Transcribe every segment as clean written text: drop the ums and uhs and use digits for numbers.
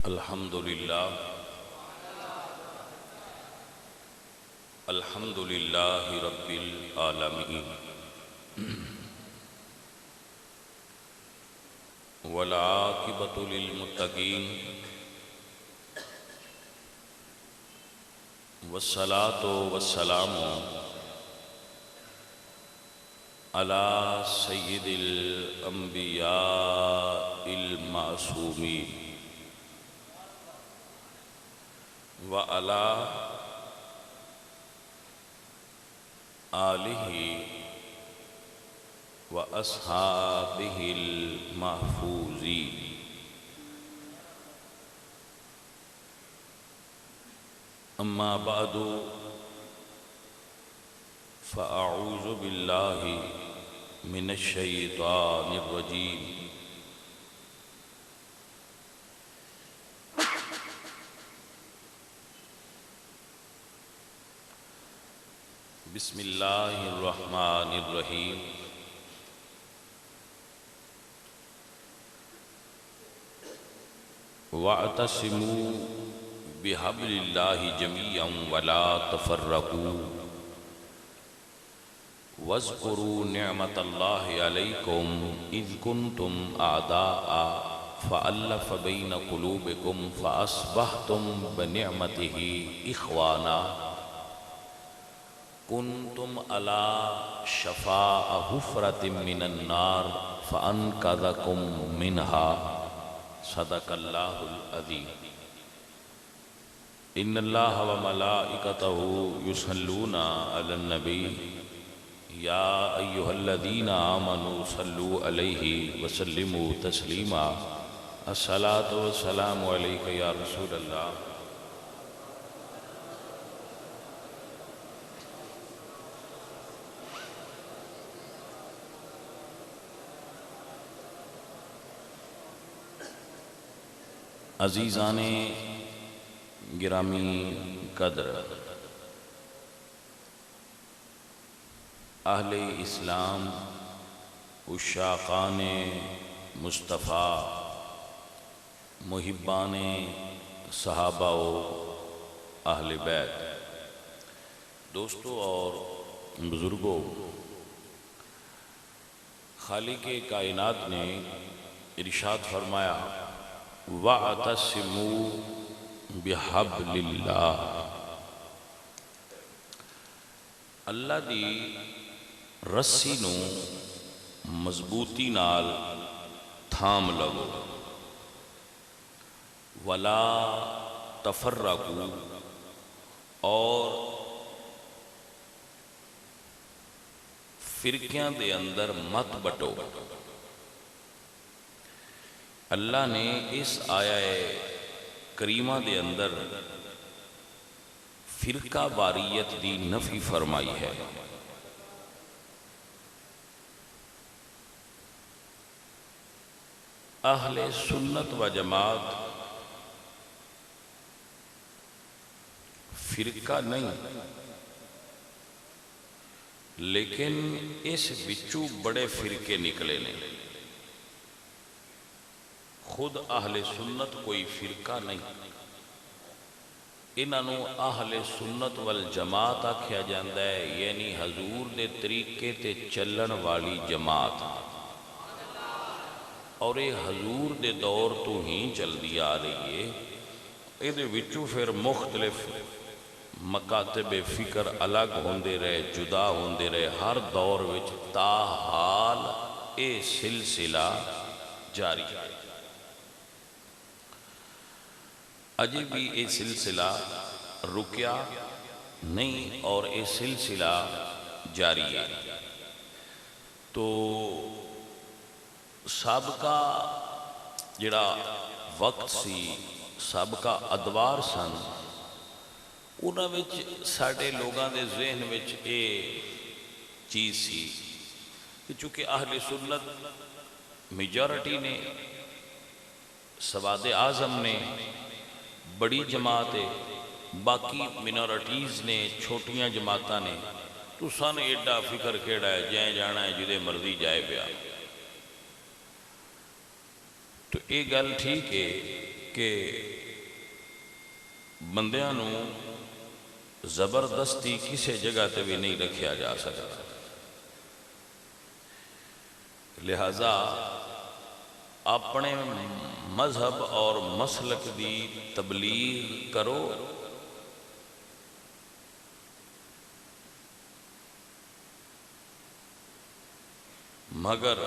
الحمد للہ رب العالمین والعاقبۃ للمتقین والصلاۃ والسلام علی سید الانبیاء المعصومین وعلی آلہ واصحابہ المحفوظین۔ اما بعد فاعوذ باللہ من الشیطان الرجیم۔ بسم اللہ الرحمن الرحیم۔ واعتصموا بحبل اللہ جمیعا ولا تفرقوا واذکروا نعمت اللہ علیکم اذ کنتم اعداء فألف بین قلوبکم فاصبحتم بنعمتہ اخوانا کنتم علی شفا حفرۃ من النار فانقذکم منہا صدق اللہ العظیم۔ ان اللہ وملائکتہ یصلون علی النبی یا ایہا الذین آمنوا صلوا علیہ وسلموا تسلیما۔ الصلاۃ والسلام علیک یا رسول اللہ۔ عزیزان گرامی قدر، اہل اسلام، عشاقان مصطفیٰ، محبان صحابہ و اہل بیت، دوستوں اور بزرگوں، خالق کائنات نے ارشاد فرمایا وَاعْتَصِمُوا بِحَبْلِ اللَّهِ۔ اللہ دی رسی نو مضبوطی نال تھام لو، وَلَا تَفَرَّقُوا، اور فرقیاں دے اندر مت بٹو۔ اللہ نے اس آیہ کریمہ دے اندر فرقہ واریت دی نفی فرمائی ہے۔ اہل سنت و جماعت فرقہ نہیں، لیکن اس وچوں بڑے فرقے نکلے نے۔ خود اہل سنت کوئی فرقہ نہیں، انہوں اہل سنت والجماعت آکھیا جاندہ ہے، یعنی حضور دے طریقے تے چلن والی جماعت، اور یہ حضور دے دور تو ہی چل دیا آ رہی ہے۔ یہ دے وچوں پھر مختلف مکاتب فکر الگ ہوندے رہے، جدا ہوندے رہے، ہر دور وچ تاحال اے سلسلہ جاری ہے۔ اجے بھی یہ سلسلہ رکیا نہیں اور یہ سلسلہ جاری ہے۔ تو سابقہ جڑا وقت سی، سابقہ ادوار سن، انہاں وچ ساڈے لوگاں دے ذہن وچ یہ چیز سی کہ چونکہ اہل سنت میجورٹی نے، سواد اعظم نے، بڑی جماعت ہے، باقی منورٹیز نے، چھوٹیاں جماعتاں نے، تو سن ایڈا فکر کیڑا ہے، جائیں جانا ہے جدے مرضی جائے پیا۔ تو ایک گل ٹھیک ہے کہ بندیاں نو زبردستی کسی جگہ تے بھی نہیں رکھیا جا سکتا، لہذا اپنے مذہب اور مسلک دی تبلیغ کرو، مگر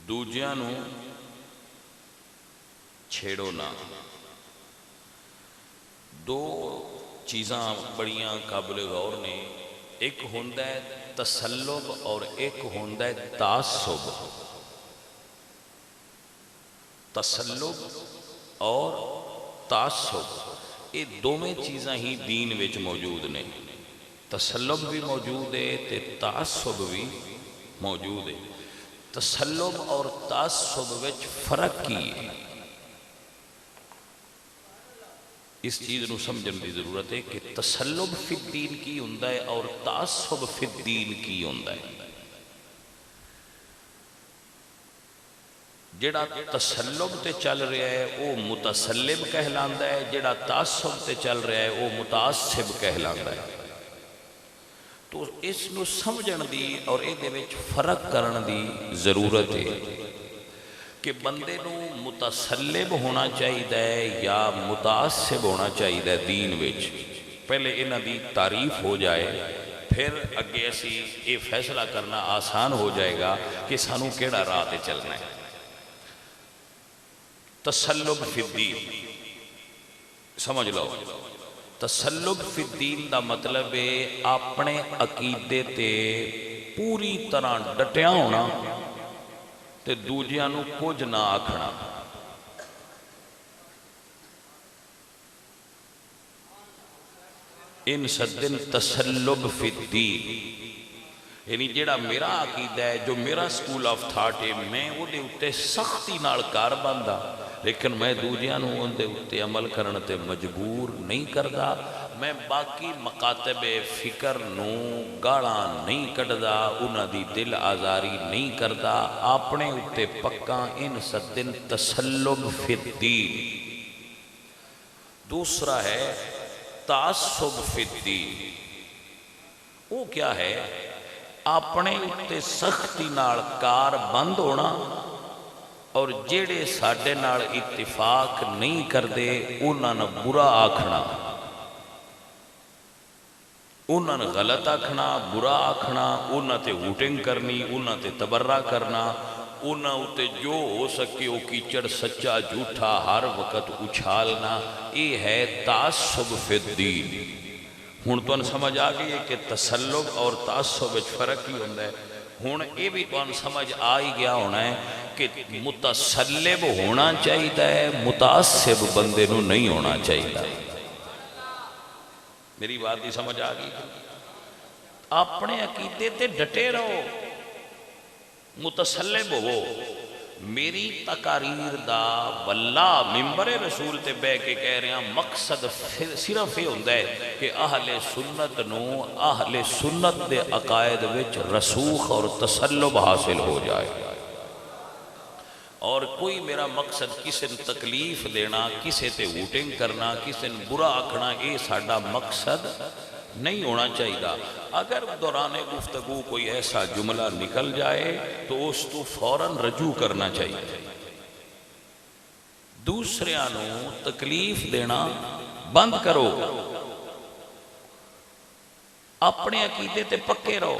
دوجیاں نو چھیڑو نہ۔ دو چیزاں بڑیاں قابل غور نے، ایک ہوندہ ہے تسلب اور ایک ہوندہ ہے تعصب۔ تسلب اور تعصب یہ دونوں چیزاں ہی دین وچ موجود نے، تسلب بھی موجود ہے تے تعصب بھی موجود ہے۔ تسلب اور تعصب وچ فرق کی ہے، اس چیز نو سمجھن دی ضرورت ہے کہ تسلب فی الدین کی ہوندہ ہے اور تعصب فی الدین کی ہوندہ ہے۔ جڑا تسلب تے چل رہا ہے وہ متسلب کہلاندا ہے، جڑا تعصب تے چل رہا ہے وہ متعصب کہلاندا ہے۔ تو اس نو سمجھن دی اور اے دے وچ فرق کرن دی ضرورت ہے کہ بندے نو متسلب ہونا چاہیے یا متعصب ہونا چاہیے دین وچ۔ پہلے انہاں دی تعریف ہو جائے، پھر اگے اسی یہ فیصلہ کرنا آسان ہو جائے گا کہ سانو کیڑا راہ تے چلنا ہے۔ تسلب فی الدین سمجھ لو، تسلب فی الدین دا مطلب ہے اپنے عقیدے تے پوری طرح ڈٹیا ہونا تے دوجیاں نو کچھ نہ آکھنا۔ ان صدن تسلب فی الدین، یعنی جیڑا میرا عقیدہ ہے، جو میرا سکول آف تھاٹ ہے، میں وہ دے اتے سختی نال کار بندہ، لیکن میں دوجیاں نو ان دے اتے عمل کرنے تے مجبور نہیں کردا، میں باقی مکاتب فکر نو گاڑا نہیں کٹدا، انہاں دی دل آزاری نہیں کردا، اپنے اتے پکا ان صدن تسلب فی الدین۔ دوسرا ہے تعصب فی الدین، وہ کیا ہے؟ اپنے اتے سختی نال کار بند ہونا اور جیڑے ساڈے نال اتفاق نہیں کردے انہاں نوں برا آکھنا، انہاں نوں غلط آکھنا، برا آکھنا، انہاں تے ووٹنگ کرنی، انہاں تے تبرہ کرنا، انہاں اتے جو ہو سکے وہ کیچڑ سچا جھوٹا ہر وقت اچھالنا، یہ ہے تعصب فی الدین۔ ہن تانوں سمجھ آ گئی ہے کہ تسلب اور تعصب وچ فرق ہی ہوندا ہے۔ ہن یہ بھی تانوں سمجھ آ ہی گیا ہونا ہے کہ متسلب ہونا چاہیے، متعصب بندے نو نہیں ہونا چاہیے۔ میری بات بھی سمجھ آ گئی؟ اپنے عقیدے تے ڈٹے رہو، متسلب ہو۔ میری تقاریر دا واللہ ممبر رسول تے بے کے کہہ رہے ہیں مقصد صرف یہ ہوندہ ہے کہ اہل سنت نو اہل سنت دے عقائد وچ رسوخ اور تسلب حاصل ہو جائے، اور کوئی میرا مقصد کسی نے تکلیف دینا، کسی تے ووٹنگ کرنا، کسی نے برا آکھنا، یہ ساڈا مقصد نہیں ہونا چاہیے۔ اگر دوران گفتگو کوئی ایسا جملہ نکل جائے تو اس تو فوراً رجوع کرنا چاہیے۔ دوسریاں نو تکلیف دینا بند کرو، اپنے عقیدے تے پکے رہو،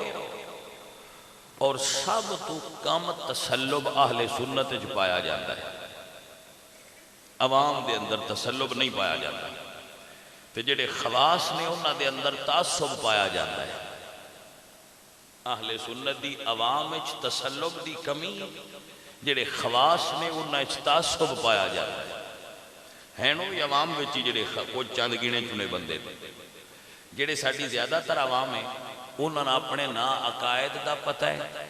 اور سب تو کم تسلب اہل سنت وچ پایا جاتا ہے، عوام دے اندر تسلب نہیں پایا جاتا، تے جڑے خواص نے انہاں دے اندر تعصب پایا جاتا ہے۔ اہل سنت دی عوام وچ تسلب دی کمی، جڑے خواص نے انہاں وچ تعصب پایا جاتا ہے۔ ہیں نو عوام وچ جڑے کچھ چند گنے چنے بندے جڑے ساڈی زیادہ تر عوام ہیں، انہاں نے اپنے نہ عقائد دا پتہ ہے،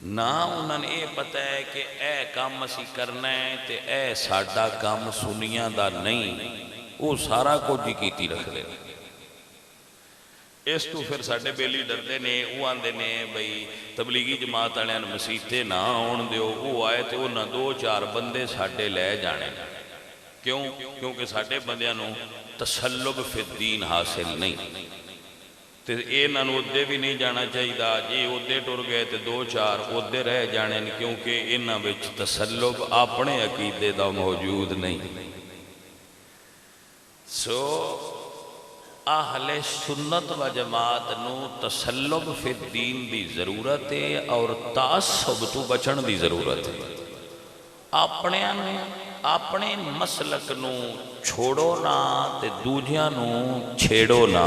نہ انہاں نے یہ پتہ ہے کہ اے کام اسی کرنا ہے تے اے ساڈا کام سنیاں دا نہیں، وہ سارا کچھ ہی کیتی رکھ دے۔ اس تو پھر ساڈے بیلی ڈردے نے، وہ آندے نے بھئی تبلیغی جماعت والوں مسیتے نہ آن دیو، وہ آئے تو انہاں 2-4 بندے ساڈے لے جانے۔ کیوں؟ کیونکہ ساڈے بندیاں نو تسلب فی الدین حاصل نہیں، تے انہاں نو ادے بھی نہیں جانا چاہیے، جی ادے ٹر گئے تے 2-4 ادے رہ جانے، کیونکہ انہاں وچ تسلب اپنے عقیدے دا موجود نہیں۔ سو اہل سنت و جماعت نو تسلب فی الدین دی ضرورت ہے اور تعصب تو بچن دی ضرورت ہے۔ اپنے مسلک نو چھوڑو نہ تے دوجیاں نو چھیڑو نہ۔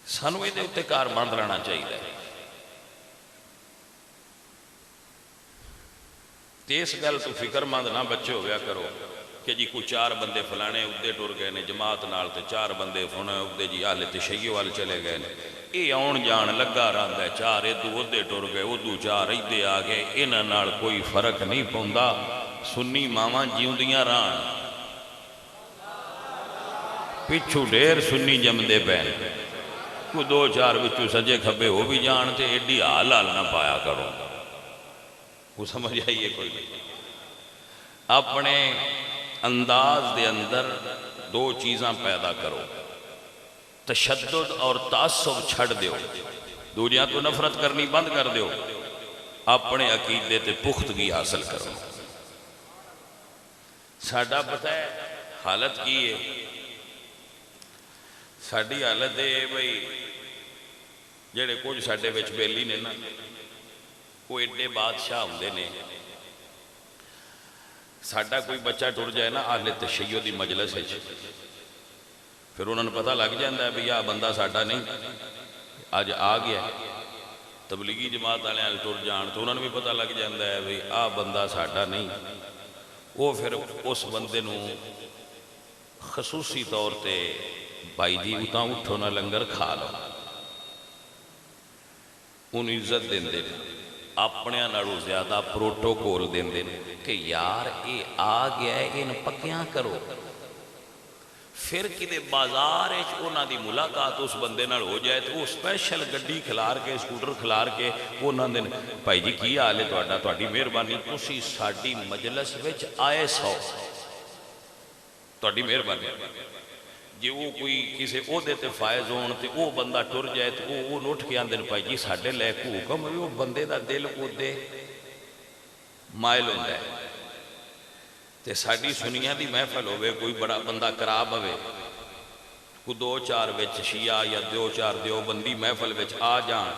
سانو یہ اتنے کار بند رہنا چاہیے۔ اس گل تو فکر مند نہ بچے ہویا کرو کہ جی کوئی 4 بندے فلانے ادے ٹر گئے نے جماعت نال تے 4 بندے فلانے ادے جی اہل تشیع وال چلے گئے نے، یہ آن جان لگا رہندا ہے، 4 ادو ادے ٹر گئے، ادو 4 ادے آ گئے، انہاں نال کوئی فرق نہیں پوندا۔ سنی ماواں جیوندیاں رہن، پچھو ڈھیر سنی جمدے پین، کوئی 2-4 وچوں سجے کھبے ہو بھی جان تے ایڈی حال نہ پایا کرو۔ وہ سمجھ آئیے کوئی نہیں۔ اپنے انداز دے اندر 2 چیزاں پیدا کرو، تشدد اور تعصب چھڑ دیو، دوجیاں تو نفرت کرنی بند کر دیو، اپنے عقیدے تے پختگی حاصل کرو۔ ساڈا پتہ ہے حالت کی ہے، ساڈی حالت ہے بھئی جڑے کچھ ساڈے وچ بیلی نے نا، وہ ایڈے بادشاہ ہوندے نے، ساڈا کوئی بچہ ٹر جائے نا اہل تشیع دی مجلس ہے، پھر انہوں نے پتہ لگ جاندہ ہے بھی آہ بندہ ساڈا نہیں، آج آ گیا تبلیغی جماعت والے ٹر جان تو انہوں نے بھی پتہ لگ جاندہ ہے بھی آہ بندہ ساڈا نہیں، وہ پھر اس بندے نو خصوصی طور تے بھائی جی اتاں اٹھو نہ لنگر کھا لو، ان عزت دیں دے، اپنے نالوں زیادہ پروٹوکول دیں دے کہ یار اے آ گیا ہے ان پکیاں کرو۔ پھر کدے بازار انہاں دی ملاقات اس بندے نال ہو جائے تو وہ سپیشل گڈی کھلار کے سکوٹر کھلار کے انہاں دے بھائی جی کی حال ہے تہاڈا، تہاڈی مہربانی تسی ساڈی مجلس وچ آئے سو، تہاڈی مہربانی۔ جی وہ کوئی کسی عہدے تے فائز ہون تے وہ بندہ ٹر جائے تو وہ اٹھ کے آندے بھائی جی ساڈے لے کو حکم ہوئی، وہ بندے دا دل اودے مائل ہوندا ہے تے ساڈی سنیاں دی محفل ہوئے کوئی بڑا بندہ کراب ہوئے، کوئی 2-4 وچ شیعہ یا 2-4 دیوبندی محفل وچ آ جان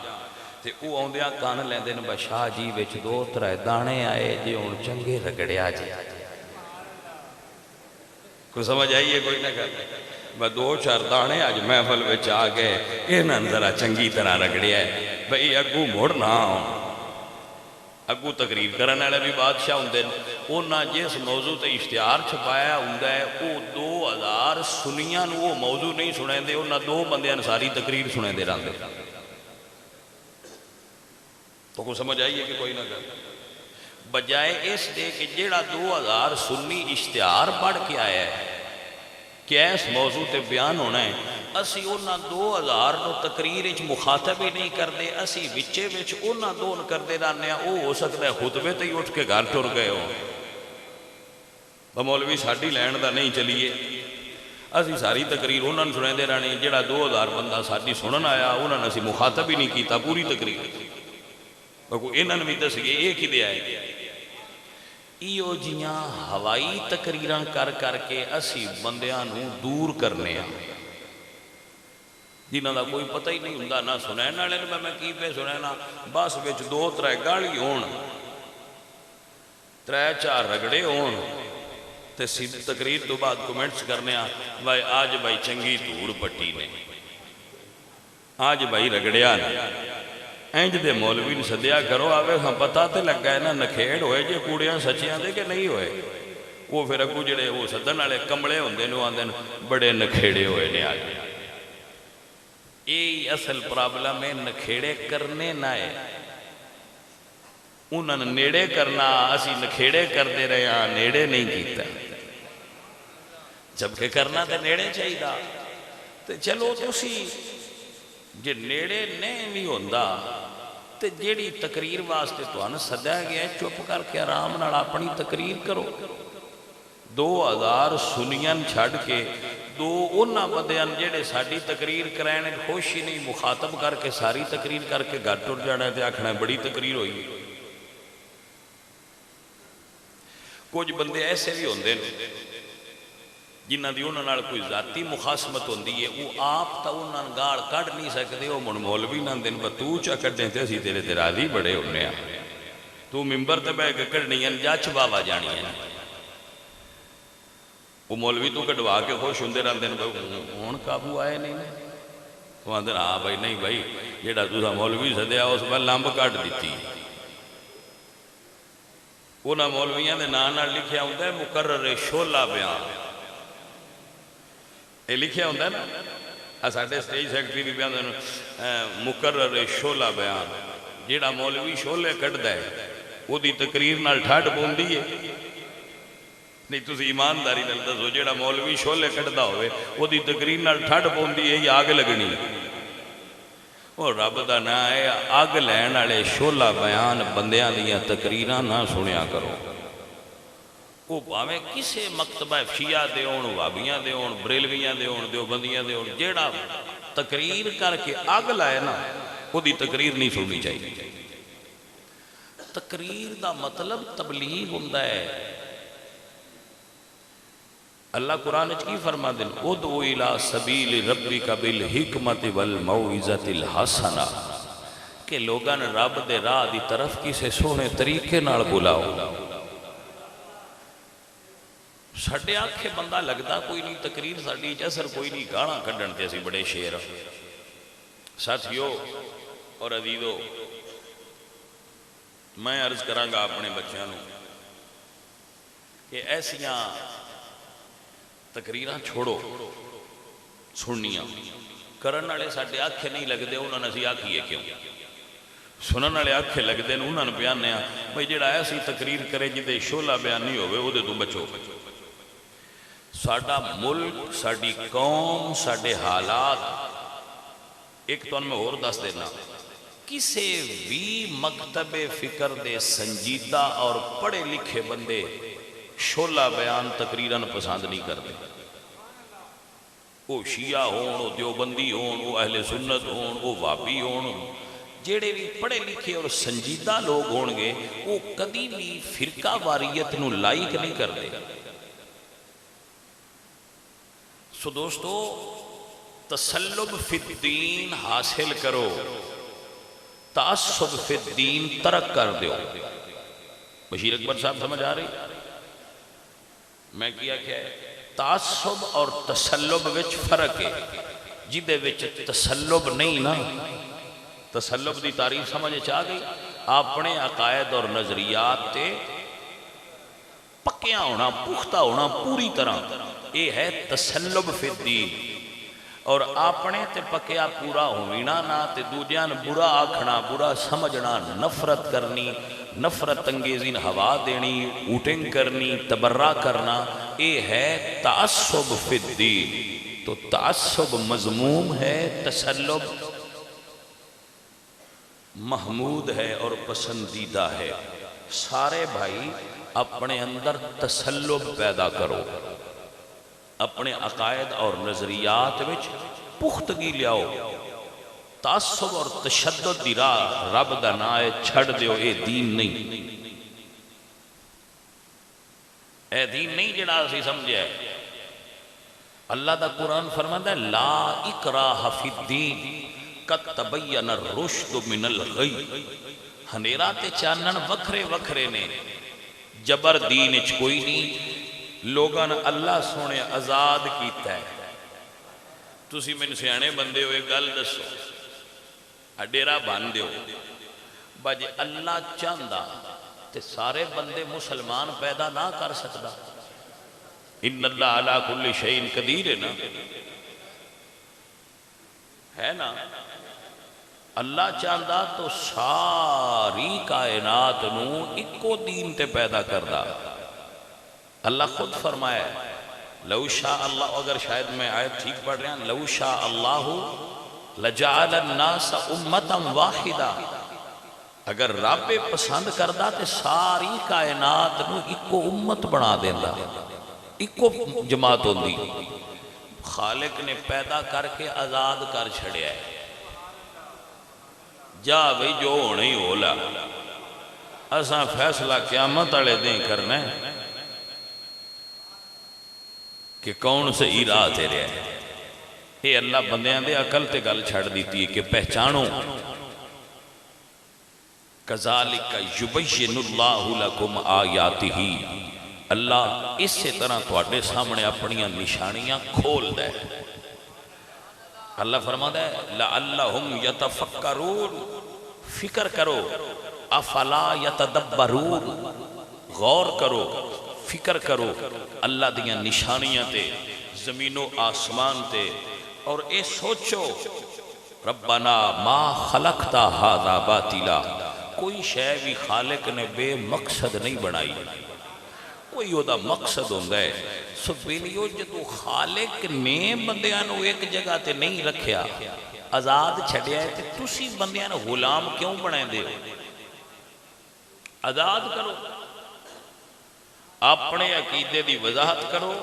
تے وہ آندیاں کان لیندے نے شاہ جی وچ 2-3 دانے آئے جی ہن چنگے رگڑیا جی، کوئی سمجھ آئیے کوئی نہ کرتے میں 2-4 دانے آج محفل وچ آ گئے انہاں ذرا چنگی طرح رگڑیا ہے بھئی اگو مڑ نہ آؤں۔ اگو تقریر کرنے والے بھی بادشاہ ہوندے انہاں جس موضوع تے اشتہار چھپایا ہوندا ہے وہ 2000 سنیاں نو وہ موضوع نہیں سنے دے، انہاں 2 بندیاں ساری تقریر سنے دے رہندے، تو کو سمجھ آئیے کہ کوئی نہ کر بجائے اس دے کہ جیڑا 2000 سنی اشتہار پڑھ کے آیا ہے کہ اس موضوع تے بیان ہونا ہے، اسی انہاں 2000 نو تقریر اچ مخاطب ہی نہیں کردے، اسی وچے وچ انہاں دون کردے رہنے ہیں، وہ ہو سکتا ہے خطبے تے ہی اٹھ کے گھر ٹر گئے ہو، مولوی ساڈی لین دا نہیں چلیے، اسی ساری تقریر انہاں نے سنے دے رہنے، جڑا 2000 بندہ ساڈی سنن آیا انہاں نے اسی مخاطب ہی نہیں کیتا پوری تقریر، انہاں نے بھی دسیے ایک ہی دے آئے ایو جیاں ہوائی تقریراں کر کے اسی بندیاں نو دور کرنے ہیں جنہاں دا کوئی پتہ ہی نہیں ہوندا، نہ سنین والے نے میں کی پہ سنینا، بس وچ 2-3 گالی ہون 3-4 رگڑے ہون تے تقریر تو بعد کومنٹس کرنے ہیں بھائی آج بھائی چنگی دھوڑ پٹی نے، آج بھائی رگڑیا نے، اینج دے مولوی نے صدیہ کرو آوے ہم پتہ تے لگ گئے نا نکھیڑ ہوئے جے کوڑیاں سچیاں دے کہ نہیں ہوئے، وہ پھر اگو جڑے وہ صدن والے کمڑے ہوندے نے آندے بڑے نکھیڑے ہوئے نے آج، یہی اصل پرابلم ہے، نکھیڑے کرنے نہ ہے، انہوں نے نیڑے کرنا، اسی نکھیڑے کردے رہے ہیں، نیڑے نہیں کیتا، جبکہ کرنا تے نیڑے چاہیے دا، تے چلو تسی جے نیڑے نہیں بھی ہوندا تے جیڑی تقریر واسطے تہانوں سدیا گیا ہے چپ کر کے آرام نال اپنی تقریر کرو 2000 سنیاں چھڑ کے دو انہاں بندیاں جیڑے ساڈی تقریر کرائیں خوش ہی نہیں مخاطب کر کے ساری تقریر کر کے گھر ٹر جانا ہے تے آکھنا ہے بڑی تقریر ہوئی. کچھ بندے ایسے بھی ہوندے نے جنہ دی انہاں نال کوئی ذاتی مخاصمت ہوندی ہے وہ آپ تا انہاں گال کڈ نہیں سکدے وہ من مولوی نہ دن تو چا کڈیں تے اسی تیرے تے راضی بڑے ہونے ہاں تو ممبر تے بیٹھ کے کڈنی جچ بابا جانی ہے وہ مولوی تو کڈوا کے خوش ہوندے رہندے ہن قابو آئے نہیں وہ آندے ہاں بھائی نہیں بھائی جیڑا تساں مولوی سدیا اس میں لمب کٹ دتی انہاں مولویاں دے نام نال لکھیا ہوندا ہے مقرر شعلہ بیان یہ لکھیا ہوتا ہے نا ساڈے سٹیج سیکٹری بھی بیان مقرر شعلہ بیان جیڑا مولوی شعلے کڈدا ہے وہ دی تقریر نال ٹھڈ پوندی ہے نہیں تسی ایمانداری نال دسو جیڑا مولوی شعلے کڈدا ہوئے وہ دی تقریر نال ٹھڈ پوندی ہے یا اگ لگنی اور رب دا نام ہے اگ لین والے شعلہ بیان بندیاں دیاں تقریراں نہ سنیا کرو وہ پاویں کسے مکتبہ شیعہ دے ہون وہابیاں دے ہون بریلویاں دے ہون دیوبندیاں دے ہون جیڑا تقریر کر کے اگ لائے نا وہ دی تقریر نہیں سننی چاہیے. تقریر دا مطلب تبلیغ ہوندا ہے. اللہ قرآن وچ کی فرما دے ادعو الی سبیل ربک بالحکمت والموعظۃ الحسنہ کہ لوگاں رب دے راہ دی طرف کسے سونے طریقے نال بلاؤ. ساڈے آنکھے بندہ لگتا کوئی نہیں تقریر ساڈی اثر کوئی نہیں گاڑاں کڈن تے اسی بڑے شیر ساتھیو اور عزیزو میں عرض کراں گا اپنے بچیاں نوں کہ ایسیاں تقریراں چھوڑو سننیاں کرن والے ساڈے آنکھے نہیں لگتے انہاں نے اسی آکھیے کیوں سنن والے آنکھے لگتے ہیں انہاں نے بیان ہے بھئی جڑا ایسی تقریر کرے جدے شعلہ بیان نہیں ہوئے وہ دے تو بچو. ساڈا ملک ساڈی قوم ساڈے حالات ایک تو میں اور دس دینا کسے بھی مکتب فکر دے سنجیدہ اور پڑھے لکھے بندے شعلہ بیان تقریراں پسند نہیں کرتے. وہ شیعہ ہون وہ دیوبندی ہون وہ اہل سنت ہون وہ وہابی ہون جیڑے بھی پڑھے لکھے اور سنجیدہ لوگ ہون گے وہ کدی بھی فرقہ واریت نو لائک نہیں کرتے. سو دوستو تسلب فی الدین حاصل کرو تعصب فی الدین ترک کر دیو. بشیر اکبر صاحب سمجھ آ رہی میں کیا ہے تعصب اور تسلب وچ فرق ہے جدے وچ تسلب نہیں نا تسلب دی تعریف سمجھے چاہ گئی اپنے عقائد اور نظریات تے پکیاں ہونا پختہ ہونا پوری طرح یہ ہے تسلب فی الدین اور اپنے تے پکیا پورا ہونا نہ تے دوجیاں برا آکھنا برا سمجھنا نفرت کرنی نفرت انگیزین ہوا دینی اوٹنگ کرنی تبرہ کرنا یہ ہے تعصب فی الدین. تو تعصب مذموم ہے تسلب محمود ہے اور پسندیدہ ہے. سارے بھائی اپنے اندر تسلب پیدا کرو اپنے عقائد اور نظریات وچ پختگی لیاؤ. تعصب اور تشدد دی راہ رب دا نائے چھڑ دیو اے دین نہیں اے دین نہیں جڑا اسی سمجھے. اللہ دا قرآن فرماتا ہے لا اکراہ فی الدین قد تبین الرشد من الغی. ہنیرا تے چانن وکھرے وکھرے نے جبر دین اچ کوئی نہیں. لوگاں اللہ سونے آزاد کیتا ہے. تسی میں سیانے بندے ہوئے گل دسو ڈیرا بن دیو باجے اللہ چاہندا تے سارے بندے مسلمان پیدا نہ کر سکتا. ان اللہ علی کل شیء قدیر ہے نا اللہ چاہندا تو ساری کائنات نو اکو دین تے پیدا کردا. اللہ خود فرمایا لو شاء اللہ، اگر شاید میں آیت ٹھیک پڑھ رہا ہوں، لو شاء اللہ لجعل الناس امتا واحدہ، اگر رب پسند کردہ تے ساری کائنات نو ایکو امت بنا دیندہ، ایکو جماعت ہوندی۔ خالق نے پیدا کر کے آزاد کر چھڑیا ہے، جا بھئی جو ہونے ہی ہولا، اساں فیصلہ قیامت والے دیں کرنا ہے کہ کون سے راہ تے رہے ہیں۔ یہ اللہ بندیاں دے عقل تے گل چھڑ دیتی ہے کہ پہچانو کذالک یبین اللہ لکم آیاتہ، اللہ اس سے طرح تواڈے سامنے اپنیاں نشانیاں کھول دے۔ اللہ فرماتا ہے لعلہم یتفکرون، فکر کرو، افلا یتدبرون، غور کرو، فکر کرو اللہ دیاں نشانیاں تے، زمین و آسمان تے، اور اے سوچو ربنا ما خلقتا ھذا باطلا، کوئی شے بھی خالق نے بے مقصد نہیں بنائی، کوئی دا مقصد ہوندہ ہے۔ سو بیلیو جدو خالق نے بندیاں نو ایک جگہ تے نہیں رکھیا، آزاد چھڑیا ہے، تے تسی بندیاں نو غلام کیوں بنائیں دے ہو؟ آزاد کرو، اپنے عقیدے دی وضاحت کرو،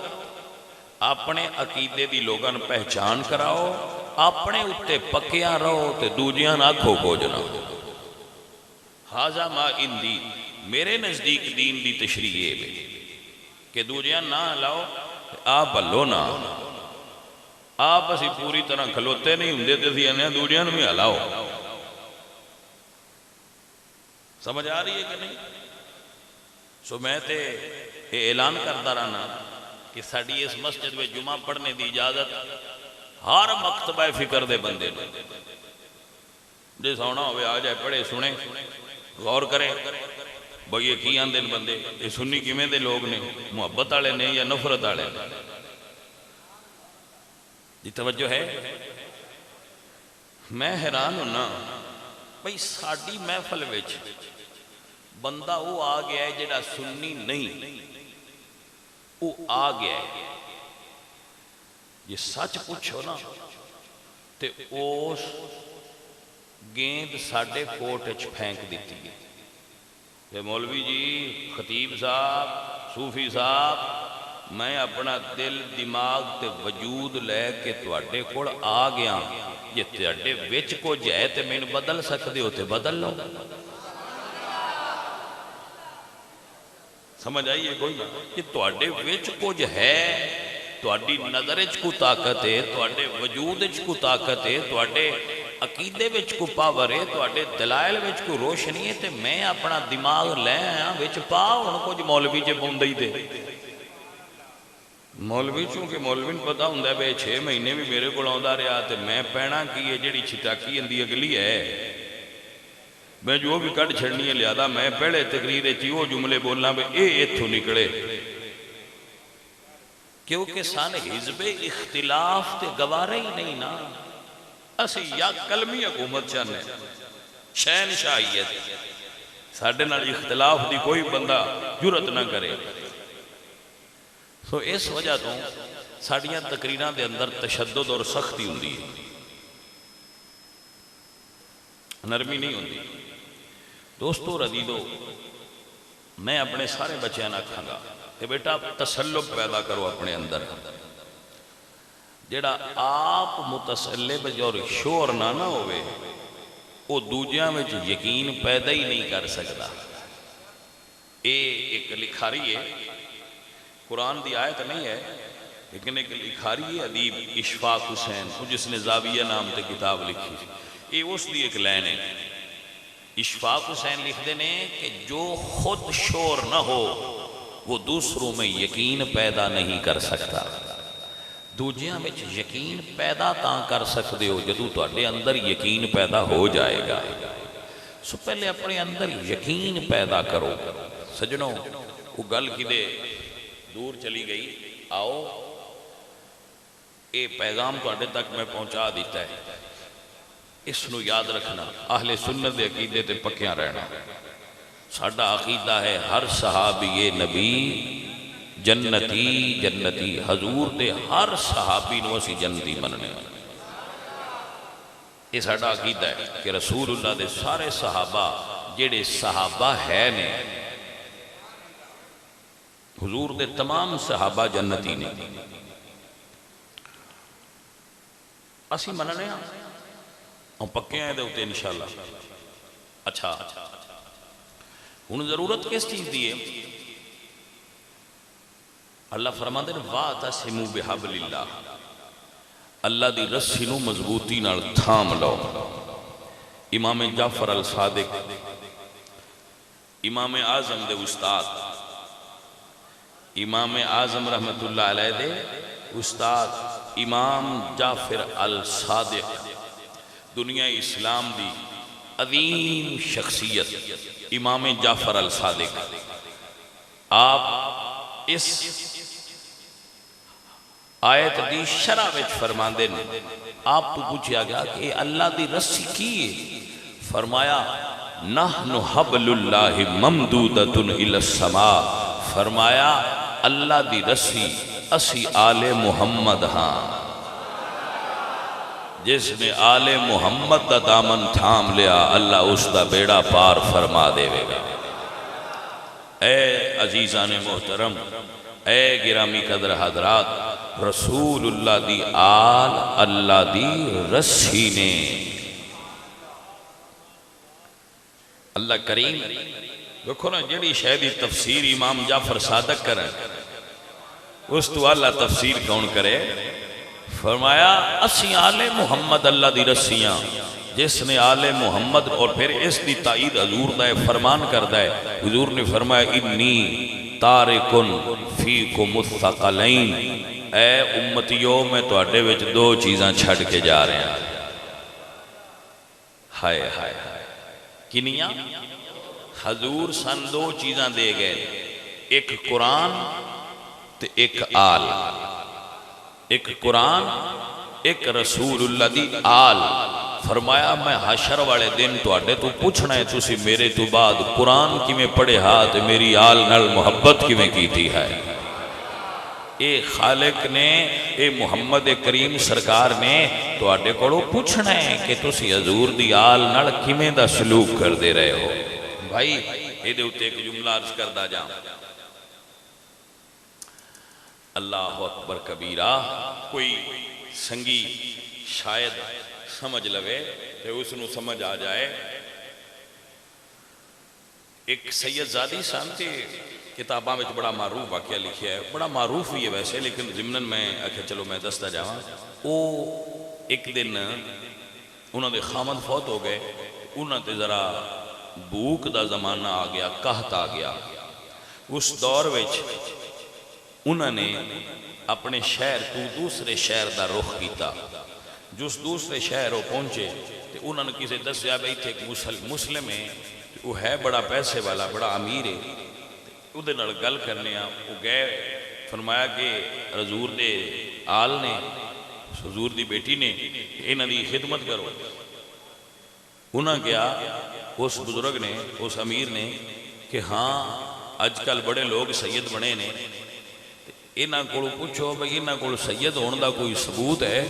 اپنے عقیدے دی لوگاں پہچان کراؤ، اپنے اتے پکیاں رہو تے دوجیاں نہ کھو کو جنا۔ حاضہ ما اندی، میرے نزدیک دین دی تشریح ہے کہ دوجیاں نہ لاؤ، آپ بلو نہ، آپ اسی پوری طرح کھلوتے نہیں ہوں دیتے تھی انہیں دوجیاں میں ہلاؤ۔ سمجھ آ رہی ہے کہ نہیں؟ سو میں تے اعلان کرتا رہنا کہ ساڑی اس مسجد میں جمعہ پڑھنے دی اجازت ہر مکتبہ فکر دے بندے نے، جے سونا ہوئے آ جائے، پڑھے سنے، غور کرے بھئی یہ کی آندے بندے، یہ سنی کیمیں دے لوگ نے، محبت آلے نے یا نفرت آلے نے؟ جی توجہ ہے؟ میں حیران ہوں نا بھئی ساڑی محفل وچ بندہ وہ آ گیا ہے جڑا سنی نہیں، وہ آ گیا ہے، یہ سچ پوچھو نا تے اس گیند ساڑے کوٹ اچھ پھینک دیتی ہے کہ مولوی جی، خطیب صاحب، صوفی صاحب، میں اپنا دل دماغ تے وجود لے کے تواڈے کوڑ آ گیا، یہ تواڈے وچ کو جائے تے میں بدل سکتے ہو تے بدل لو۔ سمجھ آئیے کوئی نہ؟ یہ تواڈے وچ کو جو ہے، تواڈی نظرچ کو طاقت ہے، تواڈے وجودچ کو طاقت ہے، تواڈے عقیدے وچ کو پاور ہے، تواڈے دلائل وچ کو روشنی ہے، تے میں اپنا دماغ لے آیا وچ پاؤ ان کو جو مولوی جے بوندہ ہی دے۔ مولوی چونکہ مولوی نے پتا ہوں بے 6 مہینے بھی میرے کو لاؤں دا رہا تے میں پہنا کی ہے جڑی چھٹاکی اندی اگلی ہے، میں جو بھی کٹ چھڑنی ہے لہذا میں پہلے تقریر چیو جملے بولنا بے اے ایتھو نکڑے، کیونکہ سان حزب اختلاف تے گوارے ہی نہیں نا، اسی یا کلمی حکومت چاہنے، شہنشاہیت، ساڑھے نال اختلاف دی کوئی بندہ جرت نہ کرے۔ تو اس وجہ تو ساڑھیاں تقریران دے اندر تشدد اور سختی ہوندی ہے، نرمی نہیں ہوندی۔ دوستو ردیدو، میں اپنے سارے بچے نہ کھاں گا کہ بیٹا تسلب پیدا کرو اپنے اندر، جیڑا آپ متسلب اور شور نہ ہوئے وہ دوجیاں میں یقین پیدا ہی نہیں کر سکتا۔ ایک لکھاری ہے، قرآن دی آیت نہیں ہے لیکن ایک لکھاری ہے ادیب اشفاق حسین، جس نے زاویہ نام تے کتاب لکھی، یہ اس دی ایک لائن ہے۔ اشفاق حسین لکھ دینے کہ جو خود شور نہ ہو وہ دوسروں میں یقین پیدا نہیں کر سکتا۔ دوجیاں میں یقین پیدا تاں کر سکتے ہو جدو تواڈے اندر یقین پیدا ہو جائے گا۔ سو پہلے اپنے اندر یقین پیدا کرو۔ سجنوں، وہ گل کدے دور چلی گئی، آؤ اے پیغام تواڈے تک میں پہنچا دیتا ہے، اس نو یاد رکھنا، اہل سنت دے عقیدے تے پکیاں رہنا۔ ساڈا عقیدہ ہے ہر صحابی نبی جنتی جنتی، حضور دے ہر صحابی نو اسی جنتی مننے، یہ ساڈا عقیدہ ہے کہ رسول اللہ دے سارے صحابہ جڑے صحابہ ہے نے، حضور دے تمام صحابہ جنتی نے، اسی مننے ہاں اور پکے ہیں دے ہوتے انشاءاللہ۔ اچھا ہن ضرورت کس چیز دی ہے؟ اللہ فرماندے نے وَاعْتَصِمُوا بِحَبْلِ اللَّهِ، اللہ دی رسی نو مضبوطی نال تھام لو۔ امام جعفر الصادق، امام اعظم دے استاد، امام اعظم رحمت اللہ علیہ دے استاد امام جعفر الصادق، دنیا اسلام دی عظیم شخصیت امام جعفر الصادق، آپ اس آیت دی شرح وچ فرماندے نے، آپ تو پوچھیا گیا کہ اللہ دی رسی کی ہے؟ فرمایا نحن حبل اللہ ممدودۃ الی السماء، فرمایا اللہ دی رسی اسی آل محمد ہاں، جس نے آل محمد دا دامن تھام لیا اللہ اس دا بیڑا پار فرما دے گا۔ اے عزیزان محترم، اے گرامی قدر حضرات، رسول اللہ دی آل اللہ دی رسی نے، اللہ کریم دیکھو نا جڑی شاید تفسیر امام جعفر صادق کریں اس تو اللہ تفسیر کون کرے؟ فرمایا اسی آل محمد اللہ دی رسیاں، جس نے آل محمد، اور پھر اس دی تائید حضور دا فرمان کردہ ہے، حضور نے فرمایا انی تارکن فیکم الثقلین، اے امتیوں میں تواڈے وچ دو چیزاں چھڑ کے جا رہے ہیں۔ ہائے ہائے ہائے کنیاں؟ حضور سن دو چیزاں دے گئے، ایک قرآن تے ایک آل، ایک قرآن ایک رسول اللہ دی آل۔ فرمایا میں حشر والے دن تواڈے تو پوچھنا ہے تسی میرے تو بعد قرآن کی میں پڑھے ہاتھ میری آل نال محبت کی میں کیتی ہے۔ اے خالق نے، اے محمد کریم سرکار نے تواڈے کولوں پوچھنا ہے کہ تسی حضور دی آل نال کیویں دا سلوک کر دے رہے ہو۔ بھائی اے دے اوتے ایک جملہ عرض کردا جاں، اللہ اکبر کبیرہ، کوئی سنگی شاید سمجھ لگے کہ اس نو سمجھ آ جائے۔ ایک سید زادی سانتے کتاباں میں بڑا معروف واقعہ لکھیا ہے، بڑا معروف ہی ہے ویسے، لیکن ضمناً میں آکھا چلو میں دستا جاواں۔ وہ ایک دن انہوں نے خامد فوت ہو گئے، انہوں نے ذرا بھوک دا زمانہ آ گیا، قحط آ گیا۔ اس دور وچ انہوں نے اپنے شہر تو دوسرے شہر دا رخ کیتا۔ جس دوسرے شہر وہ پہنچے تو انہوں نے کسی دسیا بھائی تھے ایک مسلم ہے، وہ ہے بڑا پیسے والا، بڑا امیر ہے، وہ دے نال گل کرنے آ، وہ گئے، فرمایا کہ حضور دے آل نے، حضور دی بیٹی نے، انہاں دی خدمت کرو۔ انہاں کیا اس بزرگ نے، اس امیر نے کہ ہاں اج کل بڑے لوگ سید بنے نے، انہاں کو پوچھو بھئی انہاں کو سید ہون دا کوئی ثبوت ہے؟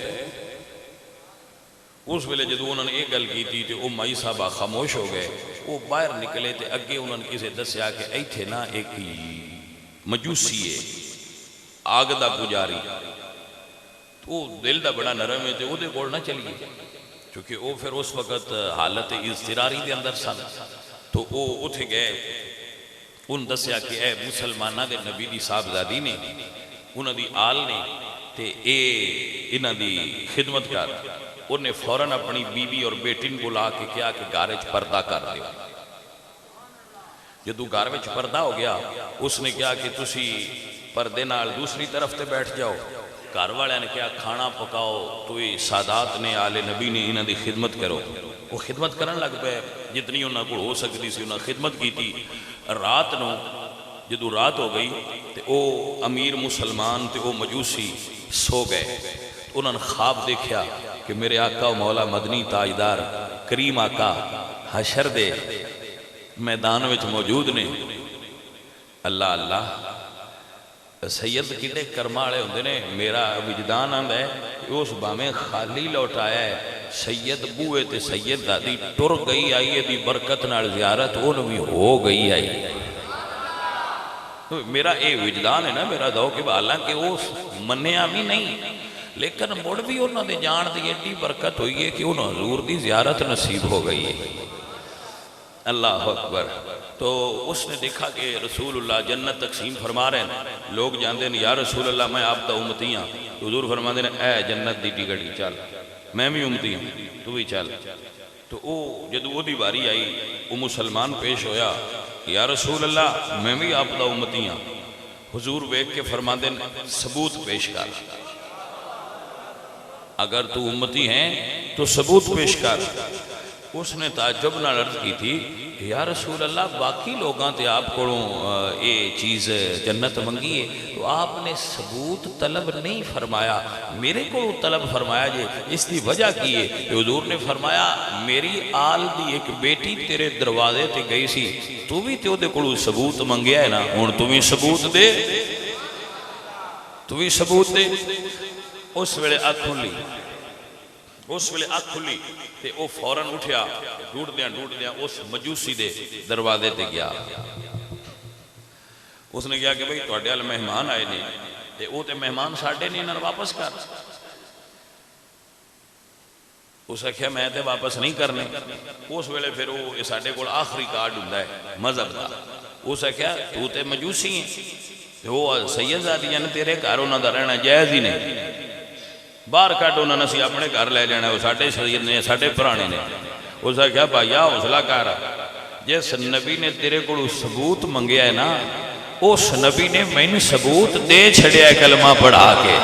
اس ویلے جدو انہوں نے ایک گل کی تھی تو وہ مائی صاحبہ خاموش ہو گئے۔ وہ باہر نکلے تو اگے انہوں نے کسی دسیا کہ ایتھے نا ایک مجوسی ہے، آگ دا پجاری، تو دل دا بڑا نرم ہے تو وہ دے کول نہ چلیے، چونکہ وہ پھر اس وقت حالت اضطراری دے اندر سن، تو وہ اتھے گئے، ان دسیا کہ اے مسلمانہ دے نبی دی صاحبزادی نے، انہوں دی آل نے، تے اے انہوں دی خدمت کر، انہیں فوراً اپنی بیوی اور بیٹن کو لا کے کیا کہ گھر وچ پردہ کر دیو۔ جدو گھر وچ پردہ ہو گیا، اس نے کیا کہ تسی پردے نال دوسری طرف تے بیٹھ جاؤ۔ گھر والے نے کیا کھانا پکاؤ، تو یہ سادات نے آل نبی نے انہاں دی خدمت کرو۔ وہ خدمت کرن لگ پے، جتنی انہاں کو ہو سکتی سی انہاں خدمت کی تھی۔ رات نو جدو رات ہو گئی تے او امیر مسلمان تے او مجوسی سو گئے، انہوں نے خواب دیکھیا کہ میرے آقا و مولا مدنی تاجدار کریم آقا حشر دے میدان وچ موجود نے۔ اللہ اللہ، سید کدے کرما والے ہوندے نے. میرا وجدان آندا ہے اس باویں خالی لوٹایا ہے, سید بوئے تے سید دادی ٹر گئی آئی ہے دی برکت نال زیارت انہوں بھی ہو گئی آئی. میرا اے وجدان ہے نا, میرا ذوق کہ حالانکہ وہ منیا بھی نہیں لیکن مڑ بھی انہوں نے جان دی ایڈی برکت ہوئی ہے کہ انہوں حضور دی زیارت نصیب ہو گئی ہے. اللہ اکبر. تو اس نے دیکھا کہ رسول اللہ جنت تقسیم فرما رہے ہیں. لوگ جاندے ہیں یا رسول اللہ میں آپ دا امتی ہاں. حضور فرما دے اے جنت دی ٹکٹ چل, میں بھی امتی ہوں تو بھی چل. تو جدو وہ دی باری آئی وہ مسلمان پیش ہویا, یا رسول اللہ میں بھی آپ دا امتی ہاں. حضور بیٹھ کے فرما دے ثبوت پیش کر, اگر تو امتی ہیں تو ثبوت پیش کر. اس نے تعجب نہ عرض کی تھی یا رسول اللہ باقی لوگاں تے آپ کو یہ چیز جنت منگی ہے تو آپ نے ثبوت طلب نہیں فرمایا, میرے کو طلب فرمایا جے. اس کی وجہ کی ہے کہ حضور نے فرمایا میری آل دی ایک بیٹی تیرے دروازے تے گئی سی, تو بھی تے کو ثبوت منگیا ہے نا, ہن تو بھی ثبوت دے, تو بھی ثبوت دے. اس ویلے اکھ کھلی, اس ویلے اکھ کھلی تے او فوراً اٹھیا, ڈوڑ دیاں اس مجوسی دے دروازے تے گیا. اس نے کہا کہ بھئی تواڈے ال مہمان آئے نے تے او تے مہمان ساڈے نہیں, انہاں واپس کر. اس نے کہا میں تے واپس نہیں کرنے. اس ویلے پھر وہ ساڈے کول آخری کارڈ ہوندا ہے مذہب دا. اس نے کہا تو تے مجوسی ہیں, وہ سید زادیاں نے تیرے گھر انہاں دا رہنا جائز ہی نہیں, باہر کٹ انہوں نے اسی اپنے گھر لے جانا, وہ ساڑھے سید نے ساڑھے پرانے نے. اس نے کہا بھائیا حوصلہ کر, جس نبی نے تیرے کو ثبوت منگیا ہے نا اس نبی نے میں ثبوت دے چھڑیا ہے کلمہ پڑھا کے.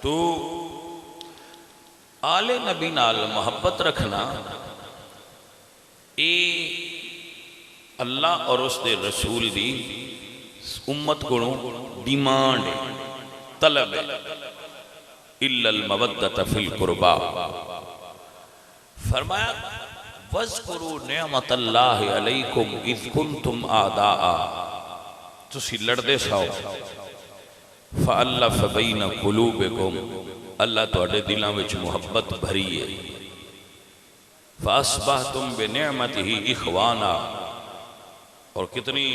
تو آل نبی نال محبت رکھنا اے اللہ اور اس دے رسول دی امت کو ڈیمانڈ طلب ہے. الا المودۃ فی القربا. فرمایا وَاذْكُرُوا نِعْمَةَ اللَّهِ عَلَيْكُمْ اِذْ كُنْتُمْ آدَاءً, تسی لڑدے ساؤ فَأَلَّفَ بَيْنَ قُلُوبِكُمْ, اللہ تواڈے دلاں وچ محبت بھری ہے. فَأَصْبَحْتُمْ بِنِعْمَتِهِ إِخْوَانًا, اور کتنی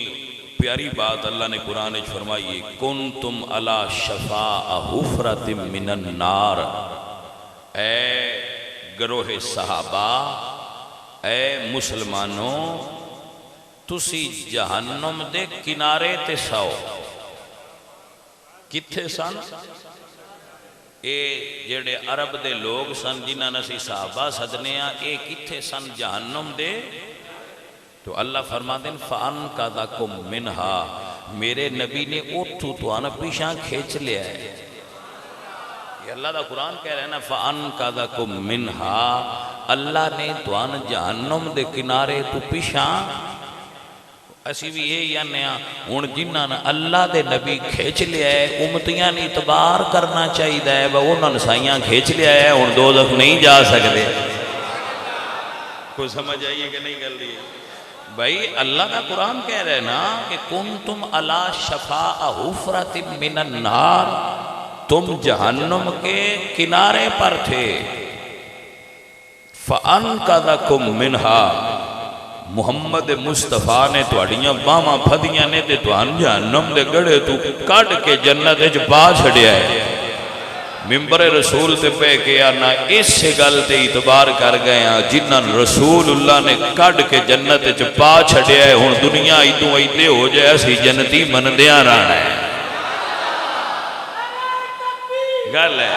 پیاری بات اللہ نے قرآن وچ فرمائی ہے, كُنْتُمْ عَلَى شَفَاءَ حُفْرَةٍ مِّنَ النَّارِ. اے گروہ صحابہ, اے مسلمانوں, تسی جہنم دے کنارے تے ساؤ. کتھے سن؟ اے جڑے عرب دے لوگ سن جنہاں نسی صحابہ سدنے ہیں, اے کتھے سن؟ جہنم دے. تو اللہ فرما دیں فَأَنْقَذَكُمْ مِنْهَا, میرے نبی نے اوٹھو تو آنا پیشاں کھیچ لیا ہے. یہ اللہ دا قرآن کہہ رہے ہیں نا فَأَنْقَذَكُمْ مِنْهَا, اللہ نے تو آنا جہنم دے کنارے تو پیشاں. اسی بھی یہ یعنی ان جنہاں نے اللہ دے نبی کھیچ لیا ہے, امتیاں نے اعتبار کرنا چاہیے ہے, وہ انہوں نے سائیاں کھیچ لیا ہے, ان دوزخ نہیں جا سکتے. کوئی سمجھ آئیے کہ نہیں گل دی؟ بھائی اللہ کا قرآن کہہ رہے نا کہ کنتم علی شفاء حفرۃ من النار, تم جہنم کے کنارے پر تھے. فَأَنْقَذَكُمْ مِنْهَا, محمد مصطفیٰ نے تواڈیاں باواں پھدیاں نے تے تہان جہنم دے گڑے تو کڈ کے جنت وچ پا چھڈیا ہے. ممبر رسول تے پہ کے آنا اس گل تے اعتبار کر گئے ہیں جنہاں رسول اللہ نے کڈ کے جنت وچ پا چھڈیا ہے. ہن دنیا ایدوں ایدے ہو جائے اسی جنتی مندیاں رہنا ہے. گل ہے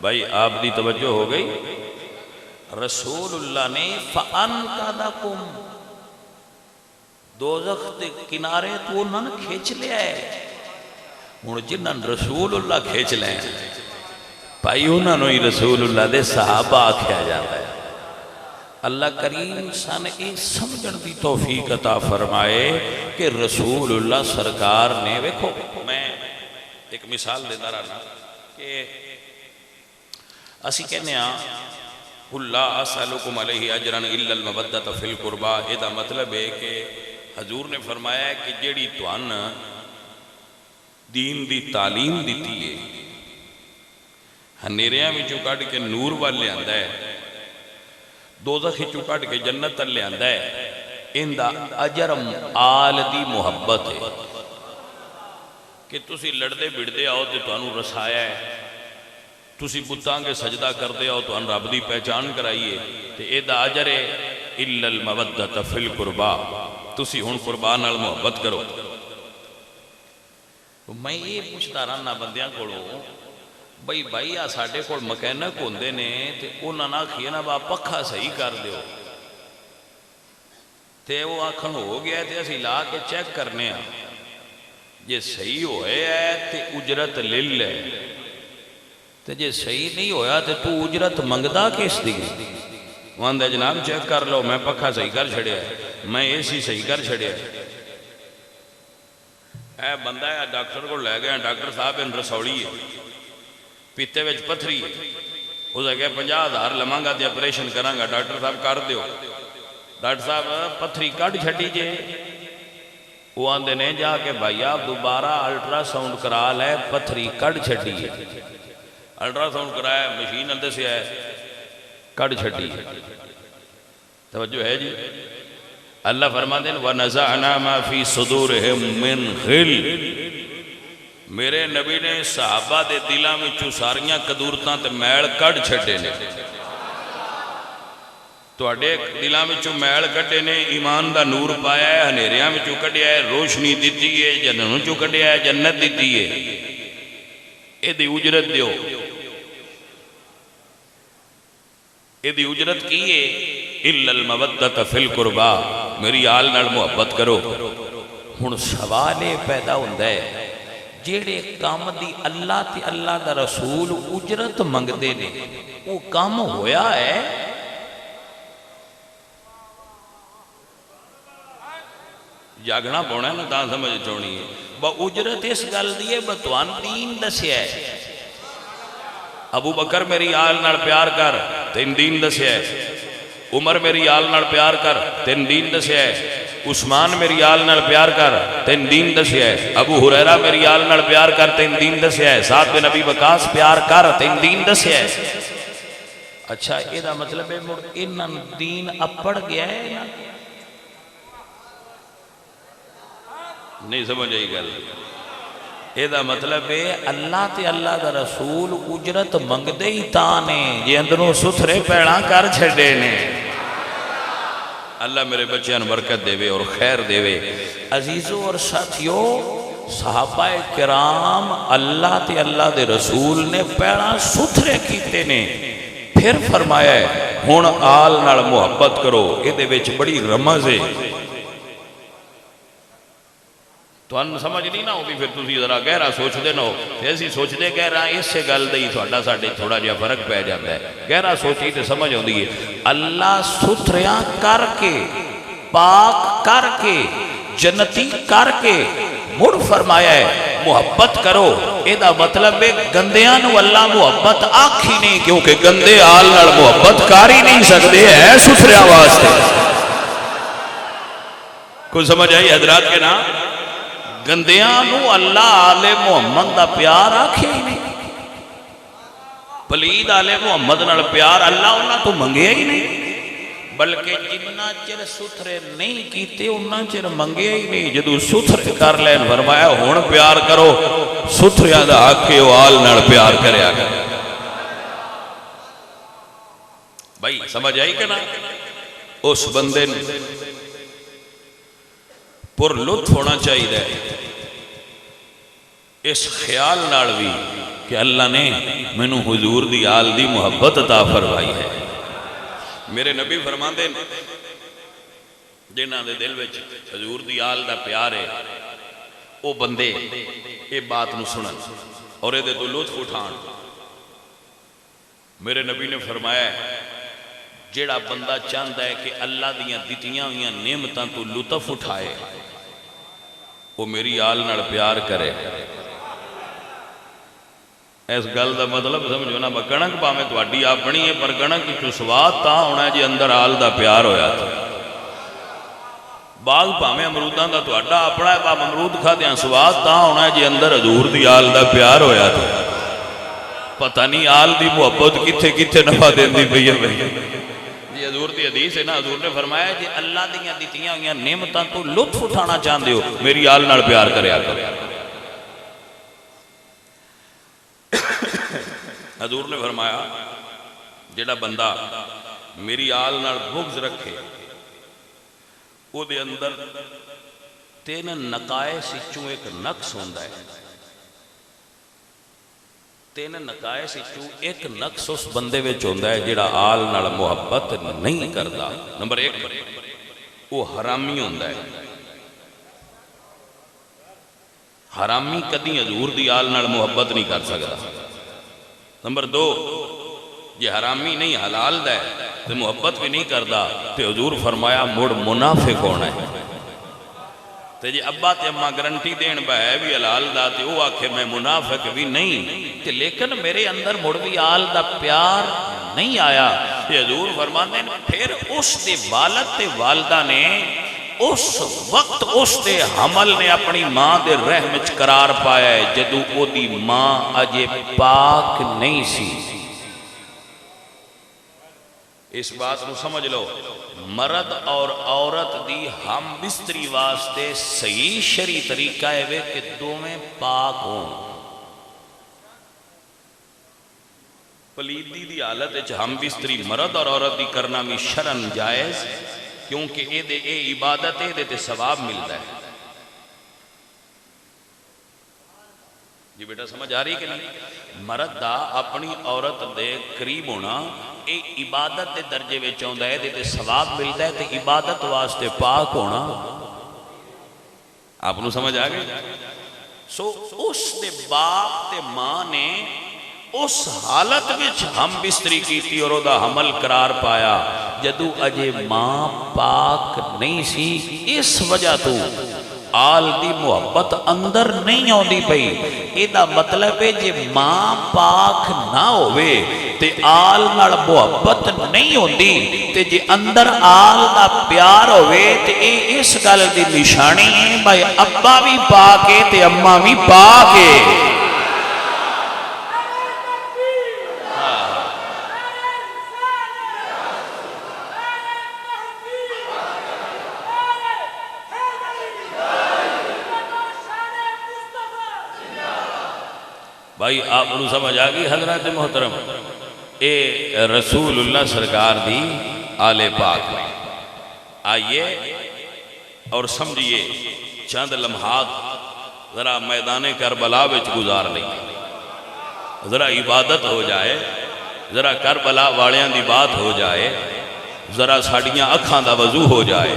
بھائی, آپ دی توجہ ہو گئی. رسول اللہ نے فَأَنْقَذَكُمْ, دوزخ دے کنارے تو انہوں نے کھیچ لیا ہے. ہن جنہاں رسول اللہ کھیچ لیں بھائی انہوں نے رسول اللہ دے صحابہ آکھیا جاتا ہے. اللہ کریم سان یہ سمجھن دی توفیق عطا فرمائے کہ رسول اللہ سرکار نے، ویکھو میں ایک مثال دیتا رہنا کہ اسی کہنے قُلْ لَا أَسْأَلُكُمْ عَلَيْهِ أَجْرًا إِلَّا الْمَوَدَّةَ فِي الْقُرْبَى، یہ دا مطلب ہے کہ حضور نے فرمایا ہے کہ جیڑی توان دین دی تعلیم دیتی ہے، ہنیریاں میں چکاٹ کے نور والے آندہ ہے، دوزخ چکاٹ کے جنت لے آندہ ہے، ان دا اجر آل دی محبت ہے کہ تسی لڑدے بڑدے آؤ تے تو انہوں رسایا ہے، تسی بتاں کے سجدہ کردے آؤ تو ان رب دی پہچان کرائیے، تے اے دا اجر ہے اِلَّا الْمَوَدَّةَ فِي الْقُرْبَى، تسی ہن قربان نال محبت کرو۔ تو میں یہ پوچھتا رہنا بندیاں کولوں بھائی آ ساڈے کول مکینک ہوندے نے تے انہاں نہ آکھیے نا با پکھا صحیح کر دیو، تے وہ آکھن ہو گیا تے اسی لا کے چیک کرنے ہاں، جے صحیح ہوئے ہے تے اجرت لل ہے، تے جے صحیح نہیں ہویا تے تو اجرت منگدا کس دی؟ وہاں جناب چیک کر لو، میں پکھا صحیح کر چھڑیا ہے، میں اے سی صحیح کر چھڑیا ہے، اے بندہ ہے ڈاکٹر کو لے گیا، ڈاکٹر صاحب ان رسوڑی ہے، پیتے وچ پتھری ہے، اسے کہا 50,000 لمانگا دے اپریشن کرانگا، ڈاکٹر صاحب کر دیو، ڈاکٹر صاحب پتھری کٹ چھٹی جے، وہ آندے نے جا کے بھائی آپ دوبارہ الٹرا ساؤنڈ کرا لے، پتھری کٹ چھٹی ہے، الٹرا ساؤنڈ کرایا مشین اندے سے ہے کٹ چھٹی ہے، توجہ ہے جی؟ اللہ فرما دیں وَنَزَعْنَا مَا فِي صُدُورِهِم مِّن غِلٍّ، میرے نبی نے صحابہ دے دلاں میں ساریاں قدورتاں تے میل کڈ چھڈے نے، تواڈے دلاں میں میل کڈے نے، ایمان دا نور پایا ہے، ہنیریاں میں کڈیا ہے، روشنی دیتی ہے، جنتوں کڈیا ہے، جنت دیتی ہے، اے دی اجرت دیو، اے دی اجرت کی ہے اِلَّا الْمَوَدَّةَ فِي الْقُرْبَى، میری آل نال محبت کرو۔ ہن سوال پیدا ہوندہ ہے جیڑے کام دی اللہ تے اللہ دا رسول اجرت منگ دے نے، وہ کام ہویا ہے؟ جاگنا پونا ہے نا تاں سمجھ چونی ہے، با اجرت اس گل دیئے بتوان دین دسیا ہے، ابو بکر میری آل نال پیار کر تین دین دسیا ہے، عمر میری آل نال پیار کر تین دین دسیا ہے، عثمان میری آل نال پیار کر تین دین دسیا ہے، ابو ہریرہ میری آل نال پیار کر تین دین دسیا ہے، سعد بن ابی وقاص پیار کر تین دین دسیا ہے۔ اچھا یہ دا مطلب ہے انہاں دین اپڑ گیا ہے نا؟ نہیں سمجھ آئی گل؟ یہ دا مطلب ہے اللہ تے اللہ دا رسول اجرت منگ دے ہی تانے یہ اندروں ستھرے پیڑاں کر چھڑے نے۔ اللہ میرے بچیاں برکت دے وے اور خیر دے وے۔ عزیزوں اور ساتھیوں، صحابہ کرام اللہ تے اللہ دے رسول نے پیڑاں ستھرے کیتے نے، پھر فرمایا ہے ہون آل نال محبت کرو، یہ دے وچ بڑی رمز ہے۔ تو ان سمجھ نہیں نہ ہوتی، پھر تسی ذرا گہرا سوچ دے نہ ہو، ایسی سوچ دے گہرا اس سے گل دئی تھوڑا ساڑھے تھوڑا جہاں فرق پہ جاتا ہے، گہرا سوچی تے سمجھ ہوندی ہے۔ اللہ ستھریاں کر کے، پاک کر کے، جنتی کر کے مڑ فرمایا ہے محبت کرو، اے دا مطلب ہے گندیاں نو اللہ محبت آکھی نہیں، کیونکہ گندے آل نال محبت کر ہی نہیں سکتے ہیں ستھریاں واسطے۔ کوئی سمجھ آئی حضرات کے نام؟ گندیاں نو اللہ آل محمد دا پیار آکھے ہی نہیں، پلید آل محمد نال پیار اللہ انہاں تو منگے ہی نہیں، بلکہ جنہ چر ستھرے نہیں کیتے انہاں چر منگے ہی نہیں، جدو ستھرے کر لین فرمایا ہون پیار کرو، ستھریاں دا آکھے و آل نال پیار کرے آگا۔ بھائی سمجھ آئی کہ نا؟ اس بندے نے پر لطف ہونا چاہیے اس خیال نال بھی کہ اللہ نے میں نو حضور دی آل دی محبت عطا فرمائی ہے۔ میرے نبی فرماندے جنہاں دے دل وچ حضور دی آل دا پیار ہے، او بندے اے بات نو سنن اور اے دے تو لطف اٹھان۔ میرے نبی نے فرمایا ہے جیڑا بندہ چاہتا ہے کہ اللہ دیاں دتیاں ہوئیاں نعمتاں تو لطف اٹھائے وہ میری آل نال پیار کرے. اس گل دا مطلب سمجھو نا کنک پاویں تہاڈی اپنی ہے پر کنک وچوں سواد تاں ہونا ہے جے اندر آل دا پیار ہویا تھا. باغ پاویں امروداں دا تہاڈا اپنا ہے باپ امرود کھادیاں سواد تاں ہونا ہے جے اندر حضور دی آل دا پیار ہویا تھا. پتہ نہیں آل دی محبت کتھے کتھے نفع دیندی پئی ہے بھئی. جی حضور دی حدیث ہے نا حضور نے فرمایا جے اللہ دیاں دتیاں ہوئیاں نعمتاں تو لطف اٹھانا چاہندے ہو میری آل نال پیار کریا کرو. حضور نے فرمایا جیڑا بندہ میری آل نال بغض رکھے وہ دے اندر تین نقائص چوں ایک نقص ہوندا ہے. تین نقائص چوں ایک نقص اس بندے وچ ہوندا ہے جیڑا آل نال محبت نہیں کردا. نمبر ایک وہ حرامی ہوندا ہے. حرامی کدی حضور دی آل نال محبت نہیں کر سکدا. نمبر دو یہ حرامی نہیں حلال دا ہے تو محبت بھی نہیں کردا تو حضور فرمایا مڑ منافق ہونا ہے. تو جی ابا تے اماں گرنٹی دین با ہے بھی حلال دا تے وہ آکھے میں منافق بھی نہیں تے لیکن میرے اندر مڑ بھی آل دا پیار نہیں آیا. تے حضور فرماتے ہیں پھر اس دے والد تے والدہ نے اس وقت اس دے حمل نے اپنی ماں دے رحم وچ قرار پایا ہے جدوں او دی ماں اجے پاک نہیں سی. اس بات کو سمجھ لو مرد اور عورت دی ہم بستری واسطے صحیح شرعی طریقہ ہے کہ دونوں پاک ہوں. پلیدی دی حالت وچ ہم بستری مرد اور عورت دی کرنا بھی شرعن جائز کیونکہ اے عبادت ہے تے ثواب ملتا ہے. جی بیٹا سمجھ آ رہی کہ نہیں؟ مرد دا اپنی عورت دے قریب ہونا اے عبادت دے درجے وچ ہوندا ہے تے ثواب ملتا ہے تے عبادت واسطے پاک ہونا آپ نو سمجھ آ گئی. سو اس دے باپ تے ماں نے اس حالت وچ ہم بستری کیتی اور دا حمل قرار پایا جدو اجے ماں پاک نہیں سی. اس وجہ تو آل دی محبت اندر نہیں ہوندی پئی. ایدہ مطلب ہے جے ماں پاک نہ ہوئے تے آل نال محبت نہیں ہوندی تے جے اندر آل دا پیار ہوئے تے اس گل دی نشانی ہے بھائی ابا بھی پاک ہے تے اماں بھی پاک ہے. بھائی آپ کو سمجھ آگئی حضرات محترم اے رسول اللہ سرکار دی آل پاک میں آئیے اور سمجھئے چند لمحات ذرا میدان کربلا وچ گزار لیں ذرا عبادت ہو جائے ذرا کربلا والیاں دی بات ہو جائے ذرا ساڑیاں اکھاں دا وضو ہو جائے.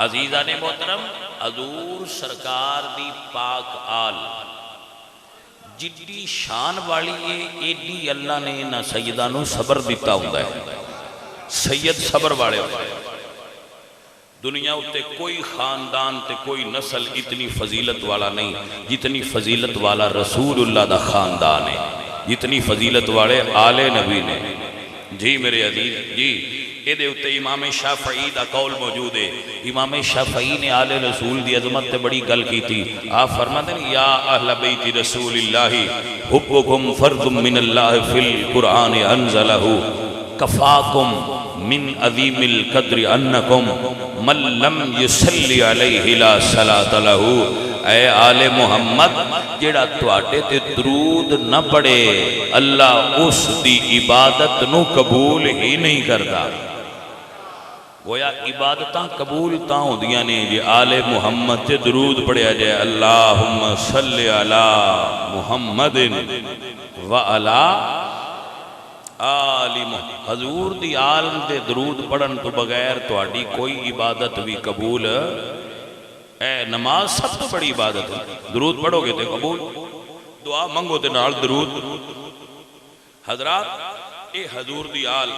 عزیزان محترم حضور سرکار دی پاک آل جدی شان والی ہے ایڈی اللہ نے نہ سیدانو صبر دیتا ہوں ہے. سید صبر والے ہوتے ہیں. دنیا ہوتے کوئی خاندان تے کوئی نسل اتنی فضیلت والا نہیں جتنی فضیلت والا رسول اللہ دا خاندان ہے جتنی فضیلت والے آل نبی نے. جی میرے عزیز جی اے دے اتے امام شافعی دا قول موجود ہے. امام شافعی نے آل رسول دی عظمت تے بڑی گل کی تھی. آپ فرماتے ہیں یا اہل بیت رسول اللہ حبکم فرض من اللہ فی القرآن انزلہ کفاکم من عظیم القدر انکم من لم یصلی علیہ لا صلاۃ لہ. اے آل محمد جیڑا تواڈے تے درود نہ پڑے اللہ اس دی عبادت نو قبول ہی نہیں کردا. گویا عبادتاں قبول تاں ہوندیاں نے جے آل محمد تے درود پڑھیا جائے اللہم صلی علی محمد و علی آل محمد. حضور دی آل دے درود پڑھن تو بغیر تواڈی کوئی عبادت بھی قبول اے نماز سب تو بڑی عبادت ہے. درود پڑھو گے تے قبول دعا منگو تے نال درود. حضرات اے حضور دی آل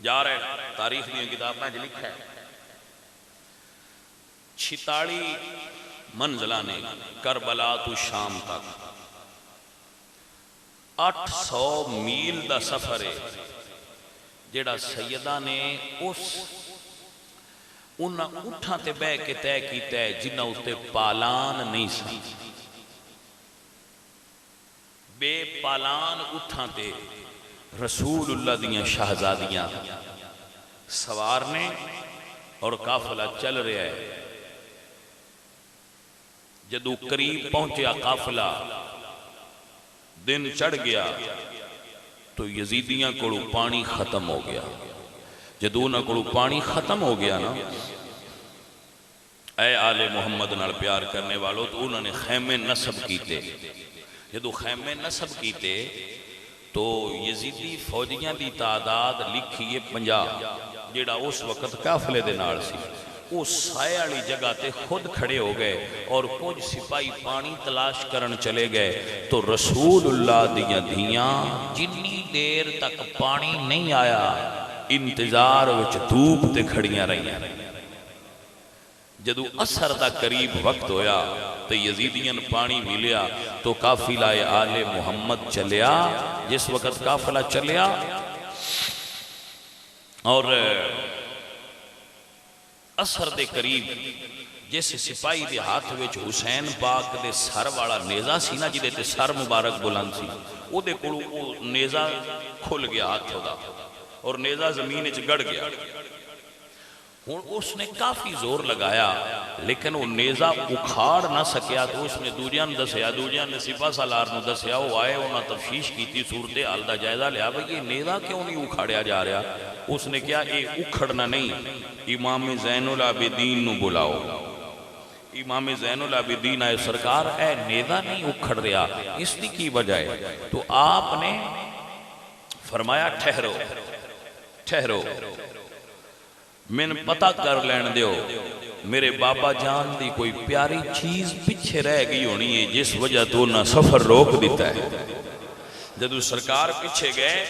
جا رہے تاریخ دی کتاب میں لکھا ہے 46 منزلہ نے کربلا تو شام تک 800 میل دا سفر ہے جیڑا سیدہ نے انہاں اٹھاں تے بہ کے طے کیتا ہے جنہاں اتے پالان نہیں سی بے پالان اٹھاں تے رسول اللہ دیاں شہزادیاں سوار نے اور قافلہ چل رہا ہے جدو قریب پہنچیا قافلہ دن چڑھ گیا تو یزیدیاں کوڑو پانی ختم ہو گیا جدو نہ کوڑو پانی ختم ہو گیا نا اے آل محمد نال پیار کرنے والوں تو انہوں نے خیمے نصب کیتے جدو خیمے نصب کیتے تو یزیدی فوجیاں دی تعداد لکھیے 50 جیڑا اس وقت قافلے دے نال سی وہ سائے والی جگہ تے خود کھڑے ہو گئے اور کچھ سپاہی پانی تلاش کرن چلے گئے تو رسول اللہ دیاں دھیاں جنی دیر تک پانی نہیں آیا انتظار وچ دھوپ تے کھڑیاں رہیاں جدو اثر دا قریب وقت ہویا تو یزیدیاں پانی ملیا تو قافلہ آل محمد چلیا جس وقت قافلہ چلیا اور اثر دے قریب جس سپاہی دے ہاتھ وچ حسین پاک دے سر والا نیزہ سی نا جدے تے سر مبارک بلند سی او دے کولو او نیزہ کھل گیا ہاتھ دا اور نیزہ زمین وچ گڑ گیا ہن اس نے کافی زور لگایا لیکن وہ نیزہ اکھاڑ نہ سکیا تو اس نے دوجیاں دسیا دوجیاں نے سپاہ سالار نو دسیا وہ آئے انہاں تفتیش کیتی صورت حال دا جائزہ لیا بھئی یہ نیزہ کیوں نہیں اکھاڑیا جا رہا اس نے کیا یہ اکھڑنا نہیں امام زین العابدین نو بلاؤ امام زین العابدین آئے سرکار اے نیزہ نہیں اکھڑ رہا اس دی کی وجہ ہے تو آپ نے فرمایا ٹھہرو ٹھہرو میں نے پتہ کر لین دیو میرے بابا جان دی کوئی پیاری چیز پیچھے رہ گئی ہونی ہے جس وجہ تو نہ سفر روک دیتا ہے جدو سرکار پیچھے گئے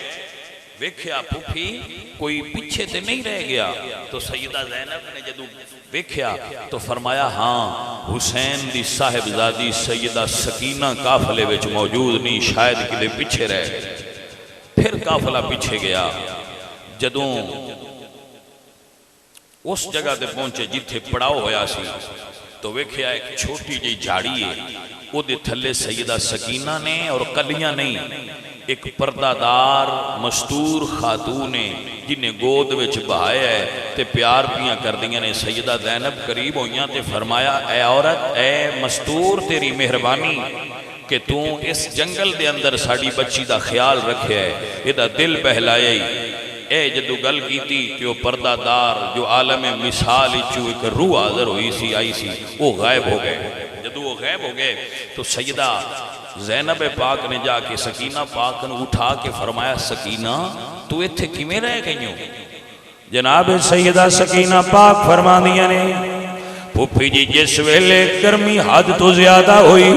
ویکھیا پھوپھی کوئی پیچھے تے نہیں رہ گیا تو سیدہ زینب نے جدو ویکھیا تو فرمایا ہاں حسین دی صاحبزادی سیدہ سکینہ قافلے وچ موجود نہیں شاید کدے پیچھے رہ گئے پھر قافلہ پیچھے گیا جدوں اس جگہ دے پہنچے جتھے پڑاؤ ہویا سی تو ویکھیا ایک چھوٹی جی جھاڑی ہے وہ دے تھلے سیدہ سکینہ نے اور کلیاں نہیں ایک پردہ دار مستور خاتون نے جنہیں گود وچ بہایا ہے تے پیار پیاں کر دیا نے سیدہ زینب قریب ہویاں تے فرمایا اے عورت اے مستور تیری مہربانی کہ تو اس جنگل دے اندر ساڑی بچی دا خیال رکھے ہے یہ دا دل بہلائے اے جدو گل کیتی کہ وہ پردہ دار جو عالم مثال چو ایک روح حاضر ہوئی سی آئی سی وہ غائب ہو گئے جدو وہ غائب ہو گئے تو سیدہ زینب پاک نے جا کے سکینہ پاک نے اٹھا کے فرمایا سکینہ تو ایتھے کیویں رہ گئی ہوں جناب سیدہ سکینہ پاک فرما دیا نے پھوپھی جی جس ویلے گرمی حد تو زیادہ ہوئی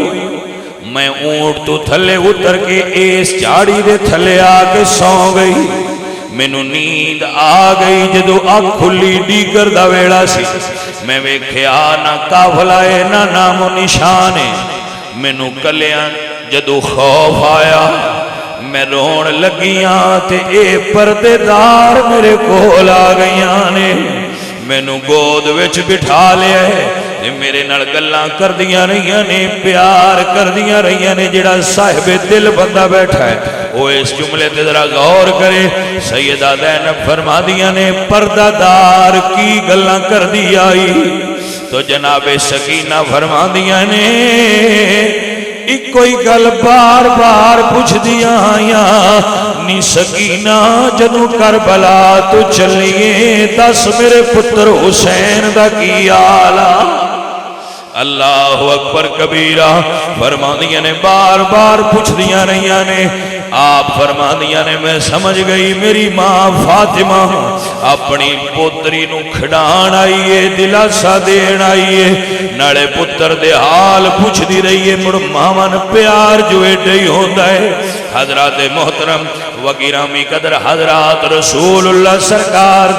میں اونٹ تو تھلے اتر کے اس جھاڑی دے تھلے آ کے سو گئی مینو نیند آ گئی جدو اکھ کھلی دیگر دا ویڑا سی میں ویکھیا نہ قافلہ ہے نہ نام و نشان ہے مینو کلیاں جدو خوف آیا میں رون لگیاں تے اے پردے دار میرے کول آ گئیاں نے مینو گود وچ بٹھا لیا ہے تے میرے نال گلاں کر دیاں رہیاں نے پیار کر دیاں رہیاں نے جڑا صاحب دل بندہ بیٹھا ہے وہ اس جملے تے ذرا غور کرے سیدہ زینب فرما دیاں نے پردہ دار کی گلاں کر دی آئی تو جناب سکینہ فرما دیاں نے ایک کوئی گل بار بار پوچھ دیاں آیاں نی سکینہ جدو کربلا تو چلیے دس میرے پتر حسین دا کی آلہ اللہ اکبر کبیرہ فرماندیاں نے بار بار پوچھ دیاں رہیاں نے آپ فرماندیاں نے میں سمجھ گئی میری ماں فاطمہ اپنی پوتری نو کھڑان آئیے دلاسا دین آئیے نالے پتر دے حال پوچھ دی رہیے مڑ مامان پیار جو ایڈے ہی ہوتا ہے حضرات محترم وگرامی قدر حضرات رسول اللہ سرکار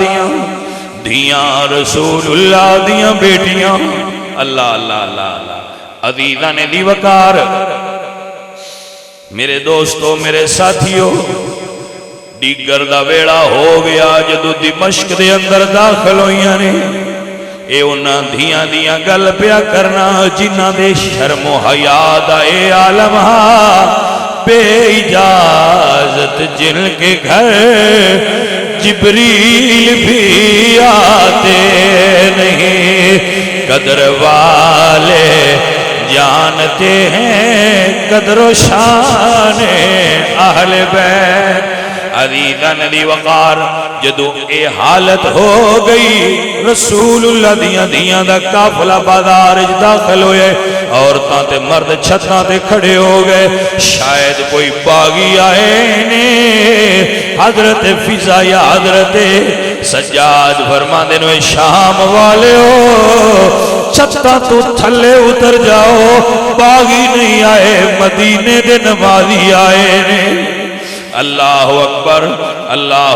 دیاں رسول اللہ دیاں بیٹیاں اللہ اللہ اللہ اللہ عزیزان دی وقار میرے دوستو میرے ساتھیو دیگر دا ویڑا ہو گیا جدو دمشق دے اندر داخل ہوئیاں نے اے انہاں دھیاں دیاں گل پیا کرنا جنہاں دے شرم و حیا دا اے عالم بے اجازت جن کے گھر جبریل بھی آتے نہیں قدر والے جانتے ہیں قدر و شان اہل بیت عزیزان دی وقار جدو اے حالت ہو گئی رسول اللہ دیاں دا قافلہ بازار داخل ہوئے عورتاں تے مرد چھتاں تے کھڑے ہو گئے شاید کوئی باغی آئے نے حضرت فضا یا حضرت سجاد فرماندے نو شام والے ہو چھتاں تو تھلے اتر جاؤ باغی نہیں آئے مدینے دے نمازی آئے نے اللہ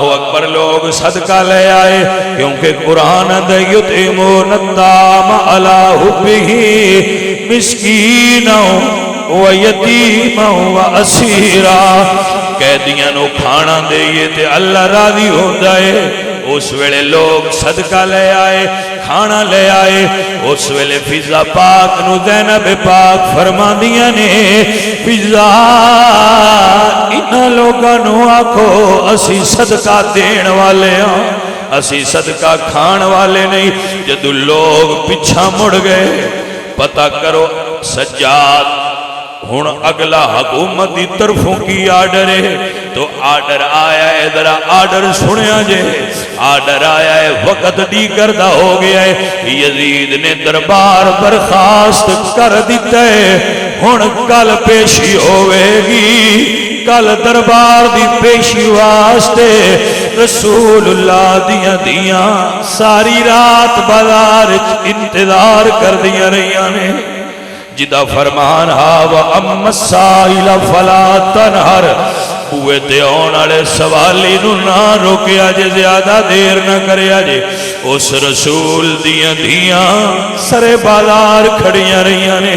اکبر لوگ صدقہ لے آئے کیونکہ قرآن دے یطعمون الطعام علی حبہ مسکینا و یتیما و اسیرا قیدیاں نو کھانا دئیے تے اللہ راضی ہو جائے اس ویلے لوگ صدقہ لے آئے کھانا لے آئے اس ویلے فضا پاک نو زینب پاک فرماندیاں نے فضا انہاں لوگاں نو آکھو اسی صدقہ دین والے ہاں اسی صدقہ کھان والے نہیں جدو لوگ پیچھا مڑ گئے پتہ کرو سجاد ہن اگلا حکومت دی طرفوں کی آرڈر ہے تو آرڈر آیا ہے ذرا آرڈر سنیا جے آرڈر آیا ہے وقت دیگر دا ہو گیا ہے یزید نے دربار برخاست کر دیتا ہے ہن کل پیشی ہوئے گی کل دربار دی پیشی واسطے رسول اللہ دیاں ساری رات بازار انتظار کر دیا رہیاں نے جدا فرمان وَأَمَّ السَّائِلَ فَلَا تَنْهَرْ بوئے تے آنے سوالی نو نہ روکیا جے زیادہ دیر نہ کریا جے اس رسول دیاں سرے بازار کھڑیاں رہیاں نے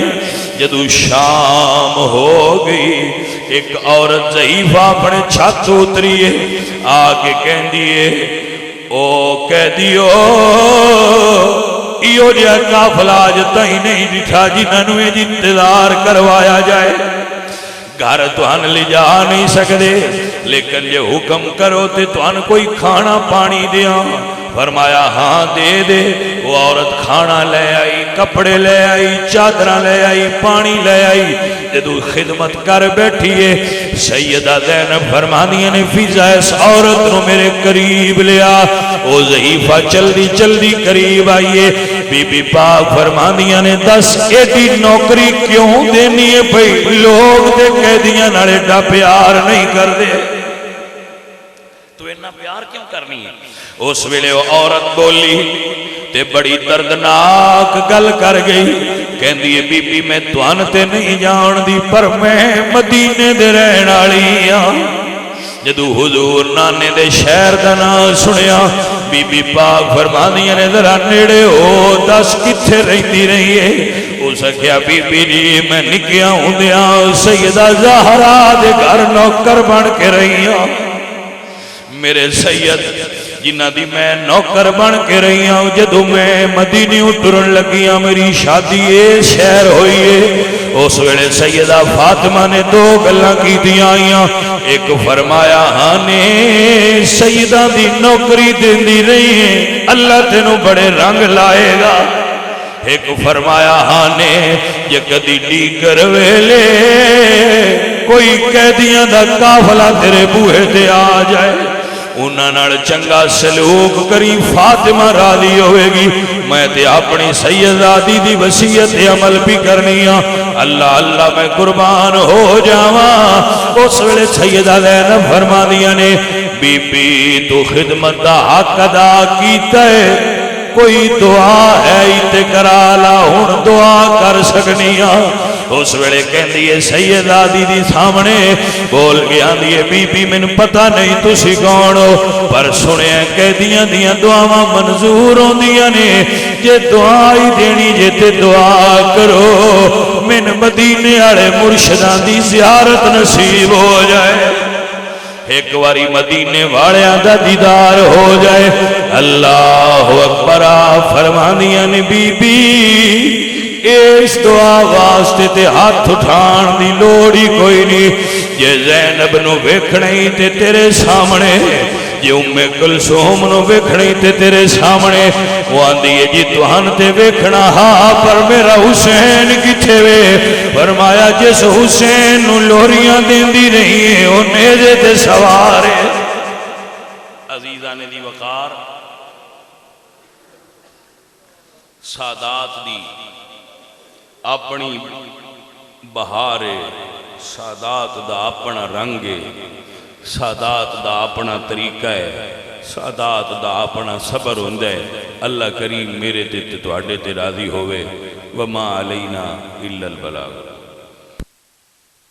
جدو شام ہو گئی ایک عورت ضعیفہ اپنے چھت اتریے آگے کہن دیئے او کہہ دیو ایو جا قافلہ جتا ہی نہیں ڈٹھا جنہوں نے انتظار کروایا جائے گھر تو ہن لے جا نہیں سکتے لیکن یہ حکم کرو تے تو ہن کوئی کھانا پانی دیا فرمایا ہاں دے دے وہ عورت کھانا لے آئی کپڑے لے آئی چادرہ لے آئی پانی لے آئی جدو خدمت کر بیٹھیے سیدہ زینب فرمانیاں نے فضا اس عورت نو میرے قریب لیا وہ ضعیفہ جلدی قریب آئیے بی بی پاک فرمانیاں نے دس ایڈی نوکری کیوں دینی ہے بھئی لوگ دے قیدیاں نالے ڈا پیار نہیں کر دے تو انہا پیار کیوں کرنی ہے اس ویلے وہ عورت بولی تے بڑی دردناک گل کر گئی کہن دیئے بی بی میں توان تے نہیں جان دی پر میں مدینے دے رہن آلی ہاں جدو حضور نانے دے شہر دا نام سنیا بی بی پاک فرمانیاں نے ذرا نیڑے ہو دس کتھے رہتی رہی ہے اس کیا بی بی جی میں نکیاں ہوں دیا سیدہ زہرا دے گھر نوکر بن کے رہی ہوں میرے سید جنہ دی میں نوکر بن کے رہی ہوں جدو میں مدینے اترن لگیاں میری شادی شہر ہوئی ہے اس ویلے سیدہ فاطمہ نے دو گلاں کی دیا آئیاں ایک فرمایا ہاں نے سیدہ دی نوکری دین دی رہی ہے اللہ تینوں بڑے رنگ لائے گا ایک فرمایا ہاں نے یہ کدی ڈیگر ویلے کوئی قیدیاں دا قافلہ تیرے بوہے تے آ جائے انہاں نال چنگا سلوک کری فاطمہ راضی ہوئے گی میں تے اپنی سیدادی دی وصیت عمل بھی کرنی اللہ اللہ میں قربان ہو جاواں اس ویلے سیدہ زینب فرماندیاں نے بی بی تو خدمت دا حق ادا کیتا ہے کوئی دعا ہے تے کرا لا ہن دعا کر سکنی اس ویلے کہندی ہے سیدہ دی سامنے بول کے آندی ہے بی بی مینوں پتہ نہیں تسی کون ہو پر سنیا کہدیاں دیاں دعاواں منظور ہوندیاں نے جے دعا ہی دینی جے تے دعا کرو من مدینے والے مرشداں دی زیارت نصیب ہو جائے ایک واری مدینے والیاں دا دیدار ہو جائے اللہ اکبر فرماندیاں نے بی بی اس دعا واسطے تے ہاتھ اٹھان دی لوڑی کوئی نہیں جے زینب نو ویکھنی تے تیرے سامنے جے ام کلثوم نو ویکھنی تے تیرے سامنے وہ آندی ہے جی تہن تے ویکھنا ہاں پر میرا حسین کتھے وے فرمایا جس حسین نو لوریاں دیندی نہیں ہے او نیزے تے سوار ہے عزیزان دی وقار سادات دی اپنی بہار سادات دا اپنا رنگ سادات دا اپنا طریقہ ہے سادات دا اپنا صبر ہوندہ ہے اللہ کریم میرے تے تواڈے تے راضی ہوئے وما علینا الا البلاغ